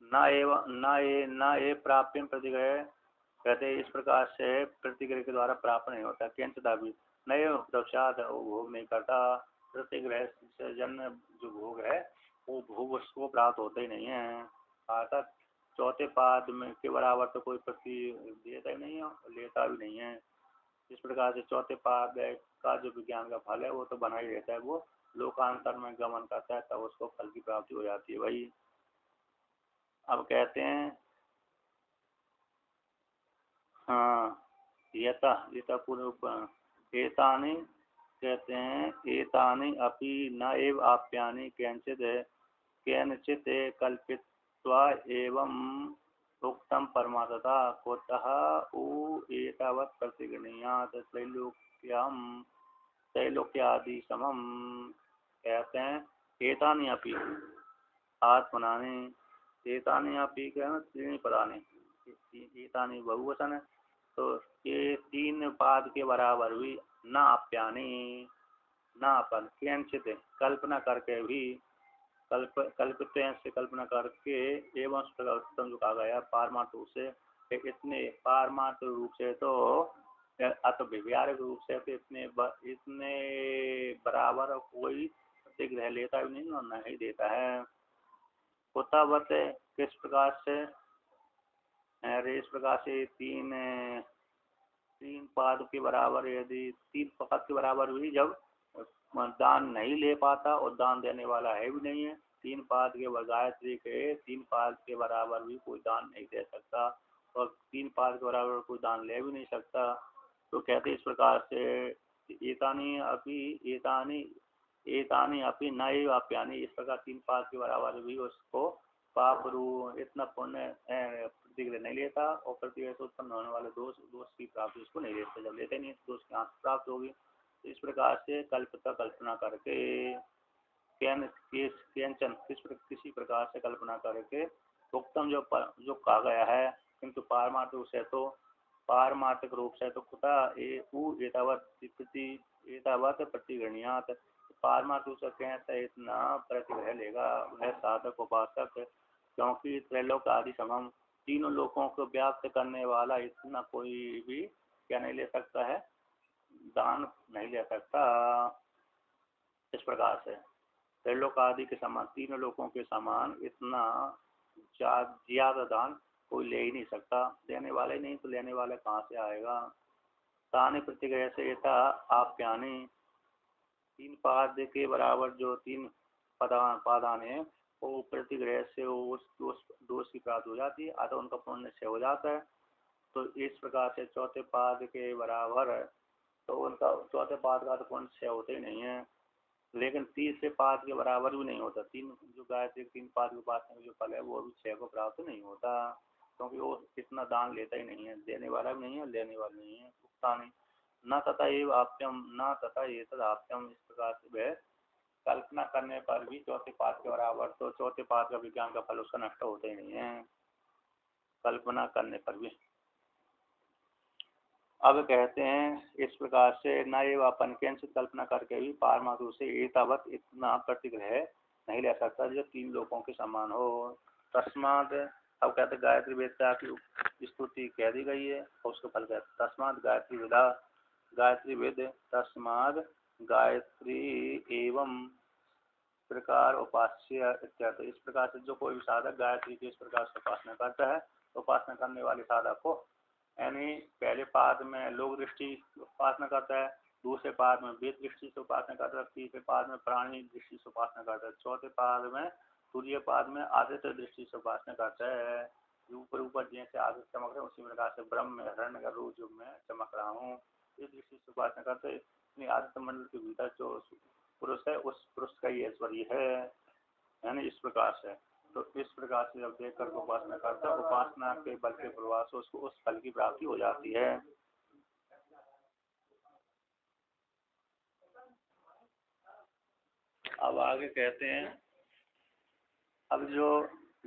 न ए प्राप्य प्रतिग्रह, कहते इस प्रकार से प्रतिग्रह के द्वारा प्राप्त नहीं होता। किंचता भी नए प्रसाद भोग नहीं करता, प्रतिग्रह से जन्म जो भोग है वो भोग उसको प्राप्त होता ही नहीं है। अर्थात चौथे पाद में के बराबर तो कोई प्रति देता ही नहीं है, लेता भी नहीं है। इस प्रकार से चौथे पाद का जो विज्ञान का फल है वो तो बना ही रहता है, वो लोकांतर में गमन करता है तब उसको फल की प्राप्ति हो जाती है भाई। अब कहते हैं हाँ, यथा पूर्व एतानि, कहते हैं एतानि अपि न एव आप्यानि केनचित् कल्पित्वा एवं उक्तम परमात्मता कुतः उ एतावत् प्रतिगणीयात् त्रैलोक्यादि समम। कहते हैं एतानि अपि आत्मनानि, एतानि अपि त्रीणि पदानि, एतानि बहुवचन है, तो ये तीन पाद के बराबर भी न आप्यानि, न अपन किंचित कल्पना करके भी, कल्पित से कल्पना करके एवं उत्तम जो कहा गया पारमार्थ रूप से, इतने पारमार्थ रूप से तो अत व्यवहारिक रूप से तो इतने बराबर कोई प्रतिग्रह लेता भी नहीं और न ही देता है। कुतावत किस प्रकार से? अरे इस प्रकार से तीन पाद के बराबर, यदि तीन पाद के बराबर भी जब दान नहीं ले पाता और दान देने वाला है भी नहीं है, तीन पाद के गायत्री के तीन पाद के बराबर भी कोई दान नहीं दे सकता और तीन पाद के बराबर कोई दान ले भी नहीं सकता, तो कहते इस प्रकार से एतानी अपि न आप्यानि, इस प्रकार तीन पाद के बराबर भी उसको पाप रू इतना पुण्य प्रतिग्रह नहीं लेता और प्रतिग्रह से उत्पन्न होने वाले दोष की प्राप्ति उसको नहीं लेता। जब लेते नहीं तो दोष की आंख प्राप्त होगी। तो इस प्रकार से कल्पना करके किसी प्रकार से कल्पना करके उत्तम जो कहा गया है, किंतु पारमार्थिक रूप से तो पारमार्थिक रूप से तो कुता एतावत प्रतिगणियात, पारमार्थिक रूप से इतना प्रतिग्रह लेगा वह साधक उपासक क्योंकि त्रैलोक आदि समम, तीनों लोकों को व्याप्त करने वाला इतना कोई भी क्या नहीं ले सकता है, दान नहीं ले सकता। इस प्रकार से त्रैलोक आदि के समान, तीनों लोकों के समान इतना ज्यादा दान कोई ले ही नहीं सकता। देने वाले नहीं तो लेने वाले कहाँ से आएगा। ताने प्रतिग्रह से था आप ज्ञानी, 3 पाद के बराबर जो 3 पादान है वो प्रतिग्रह से उस दोष की प्राप्ति हो जाती है, अतः उनका पुण्य से हो जाता है। तो इस प्रकार से चौथे पाद के बराबर है, तो उनका चौथे पाद का तो पुण्य से होते ही नहीं है, लेकिन तीसरे पाद के बराबर भी नहीं होता। तीन जो गायत्री 3 पाद के उपासना का जो फल है वो भी 6 को प्राप्त नहीं होता, क्योंकि वो इतना दान लेता ही नहीं है, देने वाला भी नहीं है, लेने वाला नहीं है, उगता नहीं। न तथा एव आप्यम, न तथा ये तद आप्यम, इस प्रकार से वह कल्पना करने पर भी चौथे पाद के बराबर, तो चौथे पाद का विज्ञान का फल उसका नष्ट होता ही नहीं है, कल्पना करने पर भी। अब कहते हैं इस प्रकार से न एव अपन के कल्पना करके भी पारमात्मा से एतावत इतना प्रतिग्रह नहीं ले सकता जो 3 लोगों के समान हो। तस्माद, अब कहते गायत्री वेदता की स्तुति कह दी गई है और उसका फल कहते तस्माद गायत्री वेदा, गायत्री वेद तस्माद गायत्री एवं प्रकार उपास्य इत्यादि। इस प्रकार से जो कोई भी साधक गायत्री की इस प्रकार से उपासना करता है, उपासना करने वाले साधक को, यानी पहले पाद में लोक दृष्टि उपासना करता है, दूसरे पाद में वेद दृष्टि से उपासना करता है, तीसरे पाद में प्राणी दृष्टि से उपासना करता है, चौथे पाद में सूर्य पाद में आदित्य दृष्टि से उपासना करता है। ऊपर ऊपर जैसे आदित्य चमक रहे उसी प्रकार से ब्रह्म में हिरण्य रूप जो मैं चमक रहा हूँ, इस दृष्टि से उपासना करते हैं। आदित्य मंडल के भीतर जो पुरुष है उस पुरुष का ही ऐश्वर्य है, यानी इस प्रकार से। तो इस प्रकार से जब देख कर उपासना करता है, उपासना के बल के प्रभाव से उसको उस फल की प्राप्ति हो जाती है। अब आगे कहते हैं, अब जो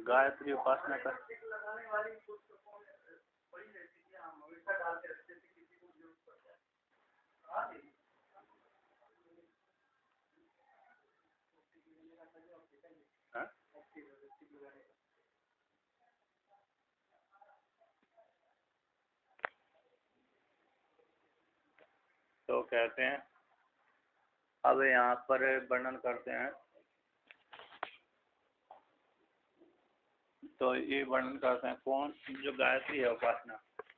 गायत्री उपासना कर तो कहते हैं, अब यहाँ पर वर्णन करते हैं, तो ये वर्णन करते हैं कौन जो गायत्री है उपासना।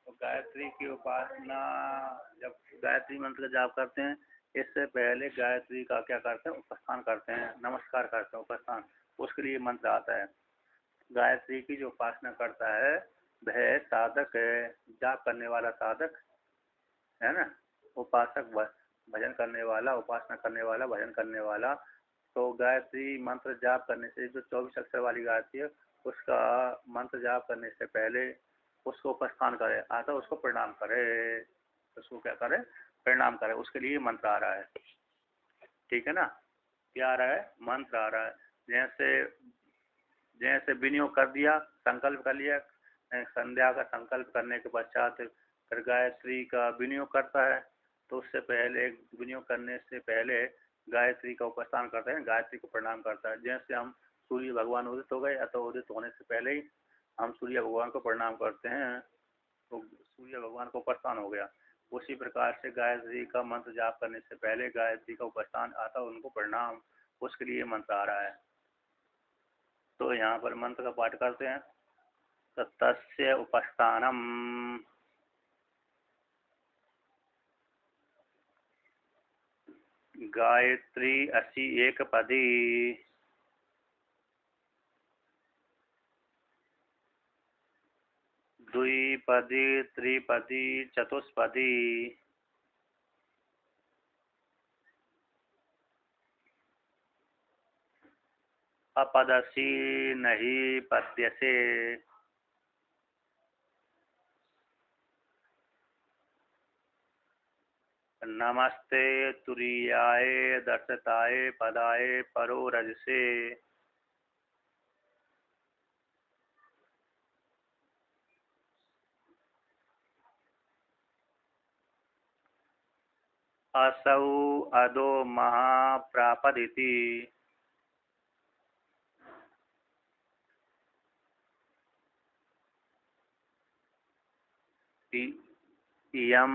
तो गायत्री की उपासना जब गायत्री मंत्र का जाप करते हैं, इससे पहले गायत्री का क्या करते हैं, उपस्थान करते हैं, नमस्कार करते हैं, उपस्थान, उसके लिए मंत्र आता है। गायत्री की जो उपासना करता है वह साधक है, जाप करने वाला साधक है ना, उपासक भजन करने वाला, उपासना करने वाला, भजन करने वाला। तो गायत्री मंत्र जाप करने से जो 24 अक्षर वाली गायत्री है उसका मंत्र जाप करने से पहले उसको उपस्थान करे, आता उसको प्रणाम करे, उसको क्या करे, प्रणाम करे, उसके लिए मंत्र आ रहा है। ठीक है ना, क्या आ रहा है, मंत्र आ रहा है। जैसे जैसे विनियोग कर दिया, संकल्प कर लिया, संध्या का संकल्प करने के पश्चात फिर गायत्री का विनियोग करता है, तो उससे पहले विनियोग करने से पहले गायत्री का उपस्थान करते हैं, गायत्री को प्रणाम करता है। जैसे हम सूर्य भगवान उदित हो गए, अथवा उदित होने से पहले ही हम सूर्य भगवान को प्रणाम करते हैं, तो सूर्य भगवान को उपस्थान हो गया। उसी प्रकार से गायत्री का मंत्र जाप करने से पहले गायत्री का उपस्थान आता, उनको प्रणाम, उसके लिए मंत्र आ रहा है। तो यहाँ पर मंत्र का पाठ करते हैं, तस्य उपस्थानम, गायत्री असी एक पदी, द्विपदी त्रिपदी चतुष्पदी, अपदसी नहीं पद्यसे, नमस्ते तुरीयाय दर्शताय पदाय परो रजसे। असौ अदो महाप्रापदिति, इयं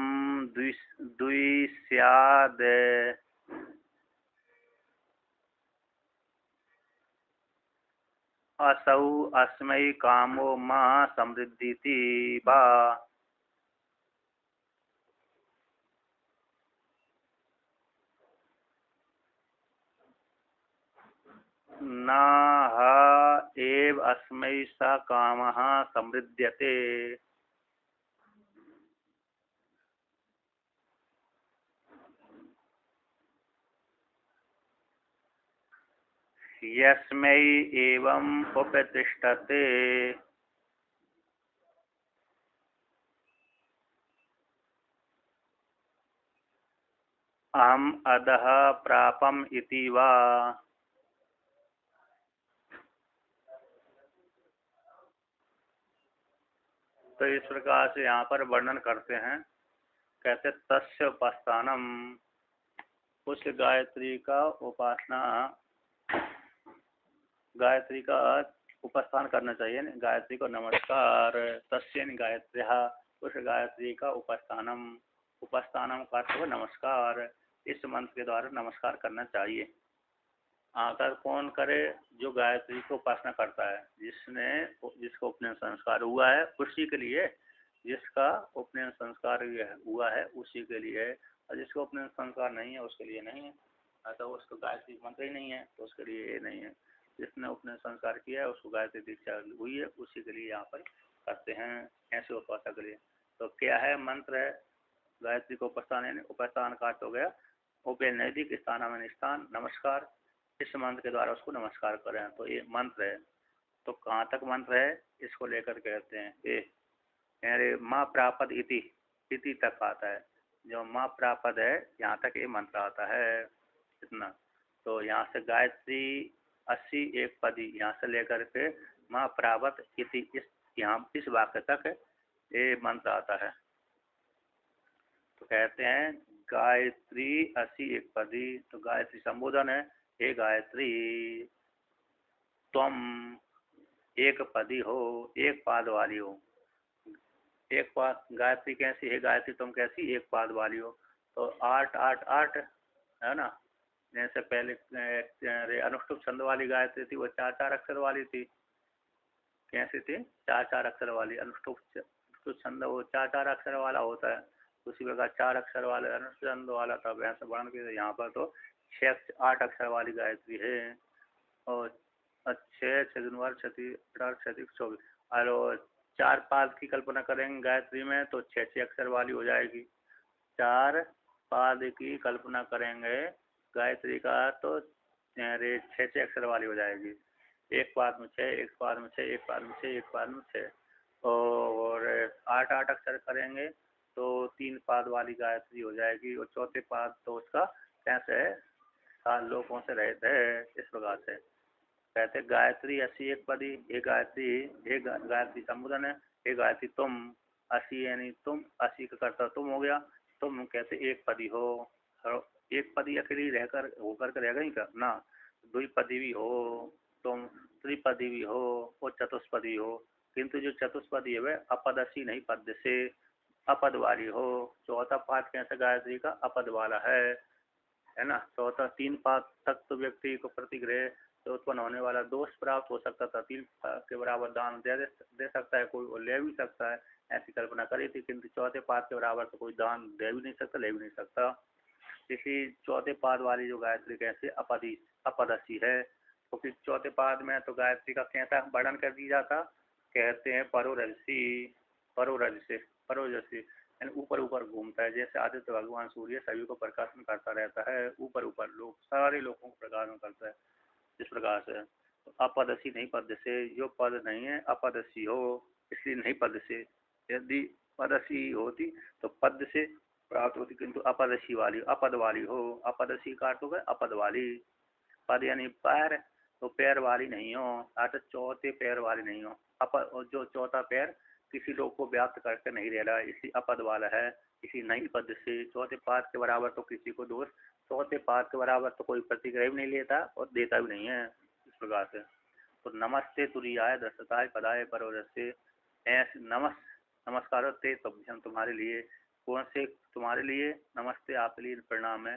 द्विस्याद् असौ अस्मै कामो मा समृद्धीति वा न एव अस्मै स कामः समृद्ध्यते। यस्मै एवं उपतिष्ठते अहम् अधः प्रापम् इति वा। तो इस प्रकार से यहाँ पर वर्णन करते हैं। कहते तस्य उपासनाम, उस गायत्री का उपासना, गायत्री का उपासना करना चाहिए। गायत्री को नमस्कार। तस्य गायत्र्यः, उस गायत्री का उपासनाम, उपासनाम का अर्थ नमस्कार। इस मंत्र के द्वारा नमस्कार करना चाहिए। आकर कौन करे? जो गायत्री को उपासना करता है, जिसको उपनयन संस्कार हुआ है उसी के लिए, जिसका उपनयन संस्कार हुआ है उसी के लिए, और जिसको उपनयन संस्कार नहीं है उसके लिए नहीं है। अतः उसको गायत्री मंत्र ही नहीं है तो उसके लिए ये नहीं है। जिसने उपनयन संस्कार किया है उसको गायत्री दीक्षा हुई है उसी के लिए यहाँ पर करते हैं, ऐसे उपासना के लिए। तो क्या है? मंत्र है गायत्री को उपासना, उपासना का अर्थ हो गया उपे नैतिक स्थान में स्थान, नमस्कार। इस मंत्र के द्वारा उसको नमस्कार करें, तो ये मंत्र है। तो कहाँ तक मंत्र है इसको लेकर कहते हैं ये माँ प्रापद इति तक आता है। जो माँ प्रापद है यहाँ तक ये मंत्र आता है, इतना। तो यहाँ से गायत्री 80 एक पदी, यहाँ से लेकर के माँ प्रापद इति इस वाक्य तक ये मंत्र आता है। तो कहते हैं गायत्री 80 एक पदी। तो गायत्री संबोधन है, हे गायत्री तुम एक पदी हो, एक पाद वाली हो। एक पाद गायत्री कैसी है? गायत्री तुम कैसी? एक पाद वाली हो। तो 8 8 8 है ना। जैसे पहले अनुष्टुप छंद वाली गायत्री थी वो 4 4 अक्षर वाली थी। कैसी थी? 4 4 अक्षर वाली। अनुष्टुप छंद वो 4 4 अक्षर वाला होता है, उसी प्रकार 4 अक्षर वाले अनुष्टुप छंद वाला था। वैसे वर्ण के यहाँ पर तो 6 8 अक्षर वाली गायत्री है। और 6 6 क्षति 18 क्षति 24, और 4 पाद की कल्पना करेंगे गायत्री में तो 6 6 अक्षर वाली हो जाएगी। 4 पाद की कल्पना करेंगे गायत्री का तो 6 6 अक्षर वाली हो जाएगी। एक पाद में 6, एक पाद में 6, एक पाद में 6, एक पाद में 6, और 8 8 अक्षर करेंगे तो 3 पाद वाली गायत्री हो जाएगी। और चौथे पाद तो उसका कैसे है? 7 लोगों से रहते हैं। इस प्रकार से कहते गायत्री 80 एक पदी। एक गायत्री संबोधन है, एक गायत्री तुम 80 यानी तुम, 80 का कर्ता तुम हो गया। तुम कहते एक पदी हो। एक पदी अकेली रहकर होकर के रह गई का ना, द्विपदी भी हो तुम, त्रिपदी भी हो और चतुष्पदी हो। किंतु जो चतुष्पदी है वह अपदसी नहीं पद से अपद वाली हो। चौथा पाद कैसे गायत्री का? अपद वाला है ना। चौथा 3 पाद तक तो व्यक्ति को प्रतिग्रह तो उत्पन्न होने वाला दोष प्राप्त हो सकता था। 3 के बराबर दान दे सकता है कोई, और ले भी सकता है, ऐसी कल्पना करी थी। किंतु चौथे पाद के बराबर तो कोई दान दे भी नहीं सकता, ले भी नहीं सकता। इसी चौथे पाद वाली जो गायत्री कैसे अपदसी है, क्योंकि तो चौथे पाद में तो गायत्री का कैसा वर्णन कर दिया जाता? कहते हैं परोरजसी यानी ऊपर ऊपर घूमता है। जैसे आदित्य भगवान सूर्य सभी को प्रकाशन करता रहता है, ऊपर ऊपर लोग सारे लोगों को प्रकाशन करता है। इस प्रकार से तो अपदसी नहीं पद से, जो पद नहीं है अपदसी हो इसलिए नहीं पद से। यदि पदसी होती तो पद से प्राप्त होती, किंतु अपदसी वाली अपद वाली हो। अपदसी का अर्थ होगा अपद वाली। पद यानी पैर, तो पैर वाली नहीं हो, अर्थात चौथे पैर वाली नहीं हो। जो चौथा पैर किसी लोग को व्याप्त करके नहीं रह रहा है इसलिए अपद वाला है। किसी नहीं पद से चौथे पाद के बराबर तो किसी को दोष, चौथे पाद के बराबर तो कोई प्रतिग्रह भी नहीं लेता और देता भी नहीं है। इस प्रकार से तो नमस्ते तुरीयाय दशताय पदाय परोरसे, ऐसे नमस्कार ते तुभ्यम तुम्हारे लिए। कौन से तुम्हारे लिए नमस्ते आपके लिए प्रणाम है।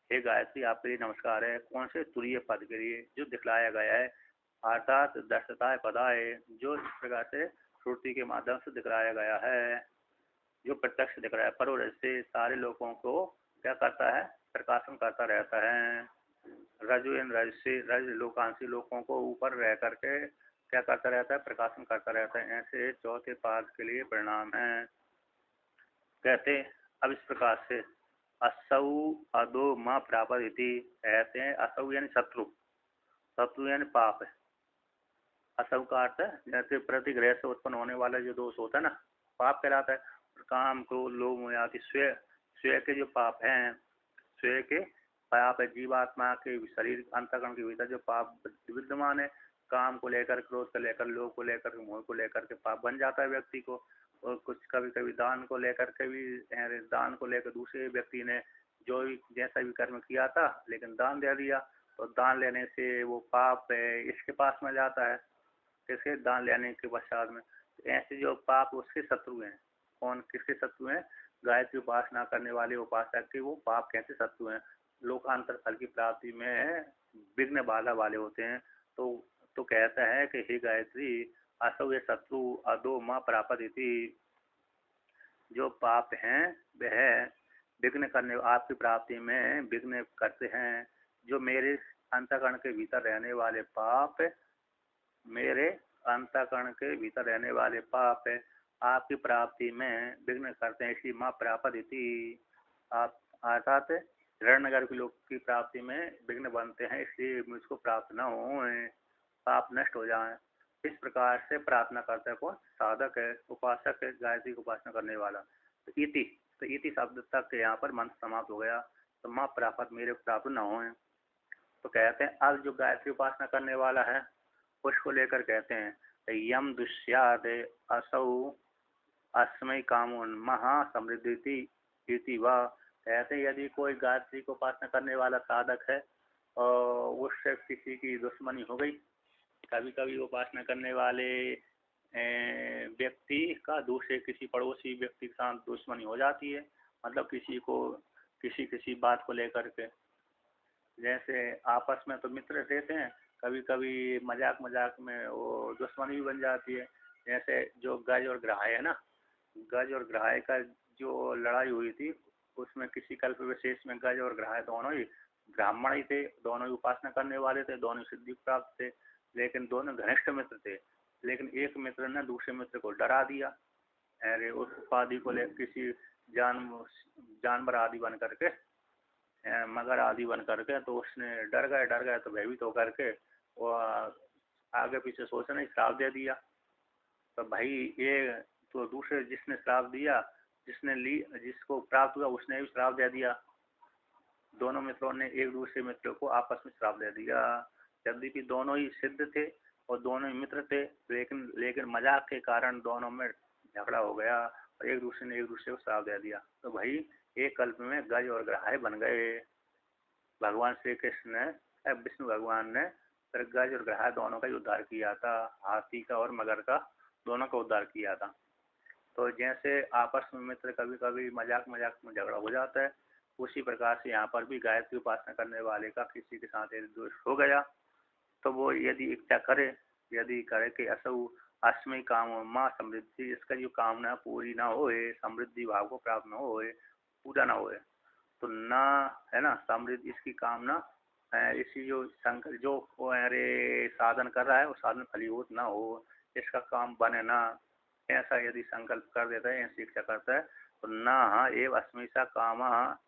हे गायत्री आपके लिए नमस्कार है। कौन से तुरीय पद के लिए जो दिखलाया गया है, अर्थात दर्शताय पदाय, जो इस प्रकार से श्रुति के माध्यम से दिखलाया गया है, जो प्रत्यक्ष दिख रहा है, पर से सारे लोगों को क्या करता है, प्रकाशन करता रहता है। रजु इन रज से रज लोकांशी लोगों को ऊपर रह करके क्या करता रहता है, प्रकाशन करता रहता है। ऐसे चौथे पाद के लिए परिणाम है। कहते अब इस प्रकार से असौ अदो माँ प्राप्त कहते हैं। असौ यानी शत्रु, शत्रु यानी पाप है। असौ का अर्थ है जैसे प्रतिग्रह से उत्पन्न होने वाला जो दोष होता है ना, पाप कहलाता है। काम क्रोध लोभ मोह आदि स्वयं स्वयं के जो पाप हैं, स्वयं के पाप है, जीवात्मा के शरीर अंतःकरण के भीतर जो पाप विद्यमान है, काम को लेकर, क्रोध को लेकर, लोभ को लेकर, मोह को लेकर के पाप बन जाता है व्यक्ति को। और कुछ कभी कभी दान को लेकर के भी, दान को लेकर दूसरे व्यक्ति ने जो जैसा भी कर्म किया था लेकिन दान दे दिया, तो दान लेने से वो पाप है इसके पास में जाता है, किसके, दान लेने के पश्चात में। तो ऐसे जो पाप उसके शत्रु हैं। कौन किसके शत्रु हैं, गायत्री उपासना करने वाले उपासक के वो पाप कैसे शत्रु हैं, लोकांतर फल की प्राप्ति में विघ्न बाधा वाले होते हैं। तो कहता है कि हे गायत्री असौ ये शत्रु अदो माँ प्राप्त इति, जो पाप हैं वह विघ्न करने, आपकी प्राप्ति में विघ्न करते हैं। जो मेरे अंतःकरण के भीतर रहने वाले पाप, मेरे अंतःकरण के भीतर रहने वाले पाप आपकी प्राप्ति में विघ्न करते हैं, इसलिए माँ प्राप्त इति। आप अर्थात हिरण्यगर्भ के लोग की प्राप्ति में विघ्न बनते हैं, इसलिए मुझको प्राप्त न हो, पाप नष्ट हो जाए। इस प्रकार से प्रार्थना करता है कौन, साधक है, उपासक है, गायत्री की उपासना करने वाला। तो इति शब्द तक यहाँ पर मंत्र समाप्त हो गया। तो माँ प्राप्त, मेरे प्राप्त न हो। तो कहते हैं अब जो गायत्री उपासना करने वाला है उसको लेकर कहते हैं यम दुष्याद असौ अस्मय कामोन महा समृद्धि व। कहते हैं यदि कोई गायत्री को उपासना करने वाला साधक है और उससे किसी की दुश्मनी हो गई, कभी कभी उपासना करने वाले व्यक्ति का दूसरे किसी पड़ोसी व्यक्ति के साथ दुश्मनी हो जाती है, मतलब किसी को किसी बात को लेकर के, जैसे आपस में तो मित्र रहते हैं, कभी कभी मजाक मजाक में वो दुश्मनी भी बन जाती है। जैसे जो गज और ग्राह्य है ना, गज और ग्राह्य का जो लड़ाई हुई थी उसमें किसी कल्प विशेष में गज और ग्राह्य दोनों ही ब्राह्मण ही थे, दोनों ही उपासना करने वाले थे, दोनों सिद्धि प्राप्त थे, लेकिन दोनों घनिष्ठ मित्र थे। लेकिन एक मित्र ने दूसरे मित्र को डरा दिया, अरे उस उपाधि को ले किसी जानवर आदि बन करके, मगर आदि बन करके, तो उसने डर गए तो भयभीत होकर के वो आगे पीछे सोचने ही श्राप दे दिया। तो भाई ये तो दूसरे जिसने श्राप दिया, जिसको प्राप्त हुआ उसने भी श्राप दे दिया। दोनों मित्रों ने एक दूसरे मित्र को आपस में श्राप दे दिया। यद्यपि दोनों ही सिद्ध थे और दोनों ही मित्र थे, लेकिन मजाक के कारण दोनों में झगड़ा हो गया और एक दूसरे ने एक दूसरे को श्राप दे दिया। तो भाई एक कल्प में गज और ग्राह्य बन गए। भगवान श्री कृष्ण ने, विष्णु भगवान ने फिर गज और ग्राह्य दोनों का ही उद्धार किया था, हाथी का और मगर का, दोनों का उद्धार किया था। तो जैसे आपस में मित्र कभी कभी मजाक में झगड़ा हो जाता है, उसी प्रकार से यहाँ पर भी गायत्री उपासना करने वाले का किसी के साथ यदि दोष हो गया, तो वो यदि इच्छा करे, यदि करे कि असौ अस्मय काम माँ समृद्धि, इसका जो कामना पूरी ना होए, समृद्धि भाव को प्राप्त न होए, पूरा ना होए, तो ना है ना समृद्धि, इसकी कामना इसी जो शंकर जो अरे साधन कर रहा है वो साधन फलीभूत ना हो, इसका काम बने ना, ऐसा यदि संकल्प कर देता है, ऐसी इच्छा करता है, तो ना एवं अस्मिता काम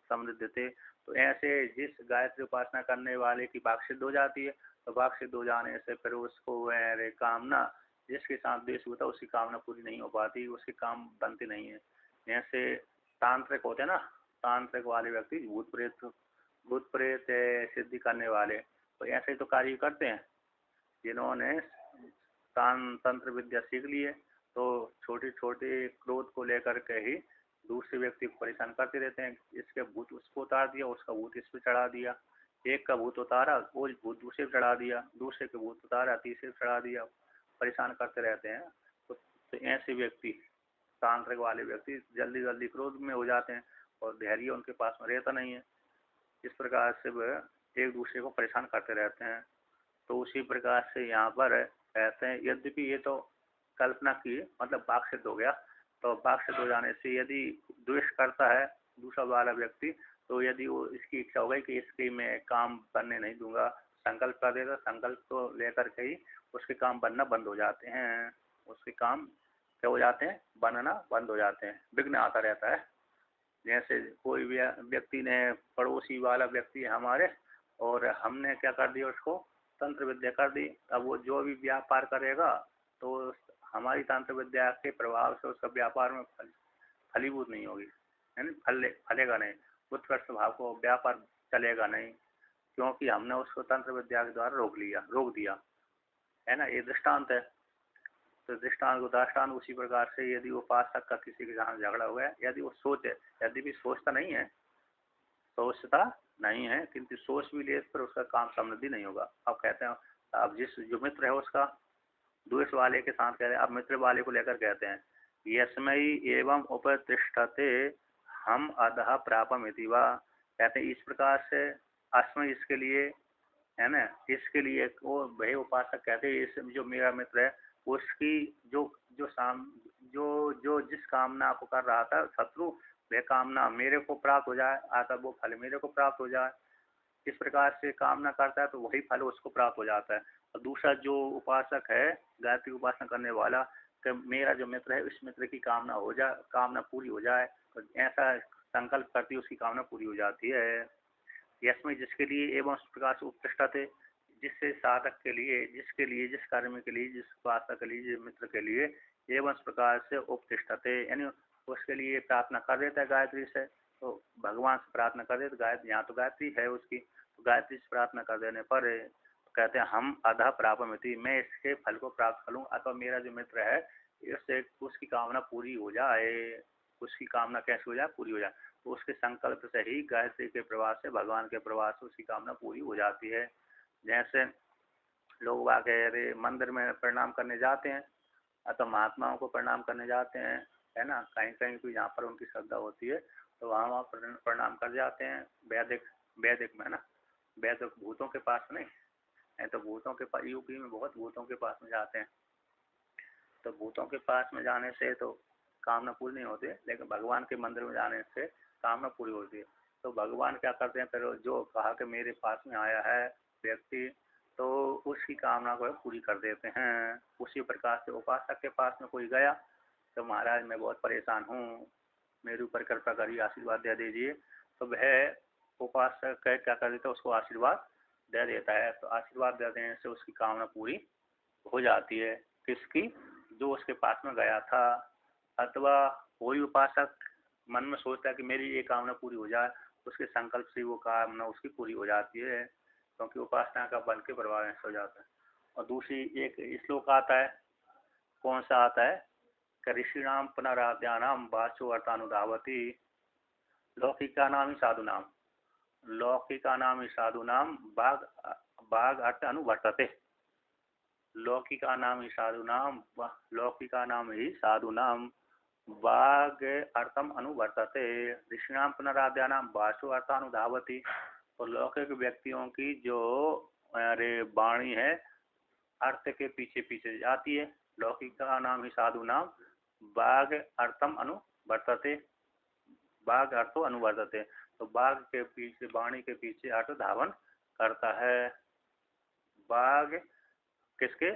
समृद्ध थे। तो ऐसे जिस गायत्री उपासना करने वाले की वाक सिद्ध हो जाती है, तो वाक सिद्ध हो जाने से फिर उसको अरे कामना, जिसके साथ द्वेष होता है उसकी कामना पूरी नहीं हो पाती, उसके काम बनते नहीं है। जैसे तांत्रिक होते हैं ना, तांत्रिक वाले व्यक्ति भूत प्रेत सिद्धि करने वाले, तो ऐसे ही तो कार्य करते हैं। जिन्होंने तंत्र विद्या सीख ली है, तो छोटे छोटे क्रोध को लेकर के ही दूसरे व्यक्ति को परेशान करते रहते हैं। इसके भूत उसको उतार दिया, उसका भूत इस पे चढ़ा दिया, एक का भूत उतारा वो भूत दूसरे पे चढ़ा दिया, दूसरे के भूत उतारा तीसरे पे चढ़ा दिया, परेशान करते रहते हैं। तो ऐसे व्यक्ति तांत्रिक वाले व्यक्ति जल्दी जल्दी क्रोध में हो जाते हैं और धैर्य उनके पास में रहता नहीं है। इस प्रकार से वह एक दूसरे को परेशान करते रहते हैं। तो उसी प्रकार से यहाँ पर कहते हैं, यद्यपि ये तो कल्पना की मतलब वाक सिद्ध हो गया, तो वाक सिद्ध हो जाने से यदि द्वेष करता है दूसरा वाला व्यक्ति, तो यदि वो इसकी इच्छा हो गई कि इसकी मैं काम बनने नहीं दूंगा, संकल्प कर देगा, संकल्प को लेकर के ही उसके काम बनना बंद हो जाते हैं। उसके काम क्या हो जाते हैं, बनना बंद हो जाते हैं, विघ्न आता रहता है। जैसे कोई व्यक्ति ने, पड़ोसी वाला व्यक्ति है हमारे, और हमने क्या कर दिया, उसको तंत्र विद्या कर दी। अब वो जो भी व्यापार करेगा तो हमारी तंत्र विद्या के प्रभाव से उसका व्यापार में फलीभूत नहीं होगी, है ना, फलेगा नहीं, उत्कृष्ट भाव को व्यापार चलेगा नहीं, क्योंकि हमने उसको तंत्र विद्या के द्वारा रोक दिया, है ना। ये दृष्टांत है। तो दृष्टांत उसी प्रकार से यदि उपासक का किसी के साथ झगड़ा हुआ है, यदि वो सोचे, यदि भी सोचता नहीं है किंतु सोच भी ले, पर उसका काम समृद्धि नहीं होगा। अब कहते हैं, अब जो मित्र है उसका द्वेष वाले के साथ कह रहे हैं, अब मित्र वाले को लेकर कहते हैं, यस्मयी एवं उपतिष्ठते हम अधः प्रापमिति वा। कहते हैं इस प्रकार से अस्मय इसके लिए, है ना, इसके लिए वो वही उपासक कहते हैं, इस जो मेरा मित्र है उसकी जो जिस कामना को कर रहा था शत्रु, वह कामना मेरे को प्राप्त हो जाए, अतः वो फल मेरे को प्राप्त हो जाए। इस प्रकार से कामना करता है तो वही फल उसको प्राप्त हो जाता है। और दूसरा जो उपासक है, गायत्री उपासना करने वाला, कि मेरा जो मित्र है उस मित्र की कामना पूरी हो जाए, तो ऐसा संकल्प करती उसकी कामना पूरी हो जाती है। यस्मय जिसके लिए, एवं उस प्रकार से उत्तिष्ठते, जिससे साधक के लिए, जिस कार्य के लिए, जिस उपासक के लिए, जिस मित्र के लिए, एवं इस प्रकार से उपतिष्ठते, यानी उसके लिए प्रार्थना कर देता है गायत्री से। तो भगवान से प्रार्थना कर देते, गायत्री यहाँ तो गायत्री है उसकी, तो गायत्री से प्रार्थना कर देने पर कहते हैं हम अधः प्रापमिति, मैं इसके फल को प्राप्त कर लूँ, अथवा मेरा जो मित्र है इससे उसकी कामना पूरी हो जाए। उसकी कामना कैसे हो जाए, पूरी हो जाए। तो उसके संकल्प से ही गायत्री के प्रवास से, भगवान के प्रवास से उसकी कामना पूरी हो जाती है। जैसे लोग वाकई मंदिर में प्रणाम करने जाते हैं, अथवा महात्माओं को प्रणाम करने जाते हैं, है ना, कहीं कहीं भी जहाँ पर उनकी श्रद्धा होती है तो वहाँ प्रणाम कर जाते हैं। वैदिक में ना, वैदिक भूतों के पास नहीं है, तो भूतों के पास, यूपी में बहुत भूतों के पास में जाते हैं, तो भूतों के पास में जाने से तो कामना पूरी नहीं होती, लेकिन भगवान के मंदिर में जाने से कामना पूरी होती है। तो भगवान क्या करते हैं, फिर जो कहा कि मेरे पास में आया है व्यक्ति, तो उसकी कामना को पूरी कर देते हैं। उसी प्रकार से उपासक के पास में कोई गया तो महाराज मैं बहुत परेशान हूँ, मेरे ऊपर कृपा करिए, आशीर्वाद दे दीजिए, तो वह उपासक क्या कर देता है, उसको आशीर्वाद दे देता है। तो आशीर्वाद दे देने से उसकी कामना पूरी हो जाती है। किसकी, जो उसके पास में गया था। अथवा कोई उपासक मन में सोचता है कि मेरी ये कामना पूरी हो जाए, उसके संकल्प से वो कामना उसकी पूरी हो जाती है, क्योंकि उपासना का बल के प्रभाव ऐसा हो जाता है। और दूसरी एक श्लोक आता है, कौन सा आता है, ऋषिणाम पुनराद्यानाम वाचो अर्थानुधावती, लौकिका नाम ही साधुनाम बाघ अर्थ अनुवर्तते। लौकिका नाम ही साधुनाम बाघ अर्थम अनुवर्तते, ऋषिणाम पुनराद्यानाम वाचो अर्थानुधावती। और लौकिक व्यक्तियों की जो वाणी है अर्थ के पीछे पीछे जाती है। लौकिका नाम ही साधुनाम बाघ अर्थम अनुवर्तते, बाघ अर्थो अनुवर्तते। तो बाघ के पीछे, वाणी के पीछे अर्थ धावन करता है। बाघ किसके,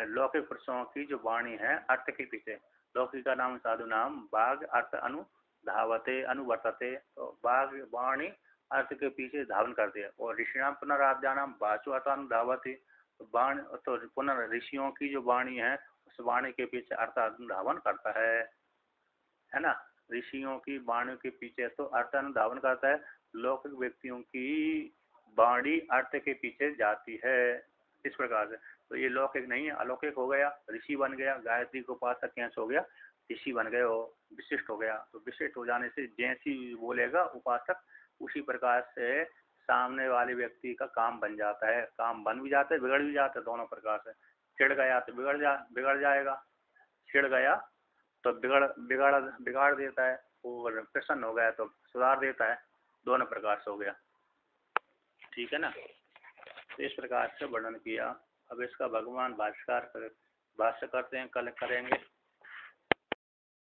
लौकिक पुरुषों की जो वाणी है अर्थ के पीछे, लौकिका नाम साधु नाम बाघ अर्थ अनुधावते अनुवर्तते। तो बाघ वाणी अर्थ के पीछे धावन करते हैं। और ऋषिणाम पुनराद्यानाम वाचो अर्थ अनुधावती, तो पुनः ऋषियों की जो वाणी है उस वाणी के पीछे अर्थ अनुधावन करता है ना। ऋषियों की वाणी के पीछे तो अर्थ अनुधावन करता है, लौकिक व्यक्तियों की वाणी अर्थ के पीछे जाती है। इस प्रकार से तो ये लौकिक नहीं है, अलौकिक हो गया, ऋषि बन गया, गायत्री को उपासक कैसे हो गया, ऋषि बन गए, हो विशिष्ट हो गया। तो विशिष्ट हो जाने से जैसी बोलेगा उपासक उसी प्रकार से सामने वाले व्यक्ति का काम बन जाता है। काम बन भी जाता है, बिगड़ भी जाता है, दोनों प्रकार से। चिढ़ गया तो बिगड़ जाएगा, चिढ़ गया तो बिगाड़ देता है, और प्रसन्न हो गया तो सुधार देता है, दोनों प्रकार से हो गया। ठीक है ना। तो इस प्रकार से वर्णन किया। अब इसका भगवान भाष्य करते हैं, कल करेंगे।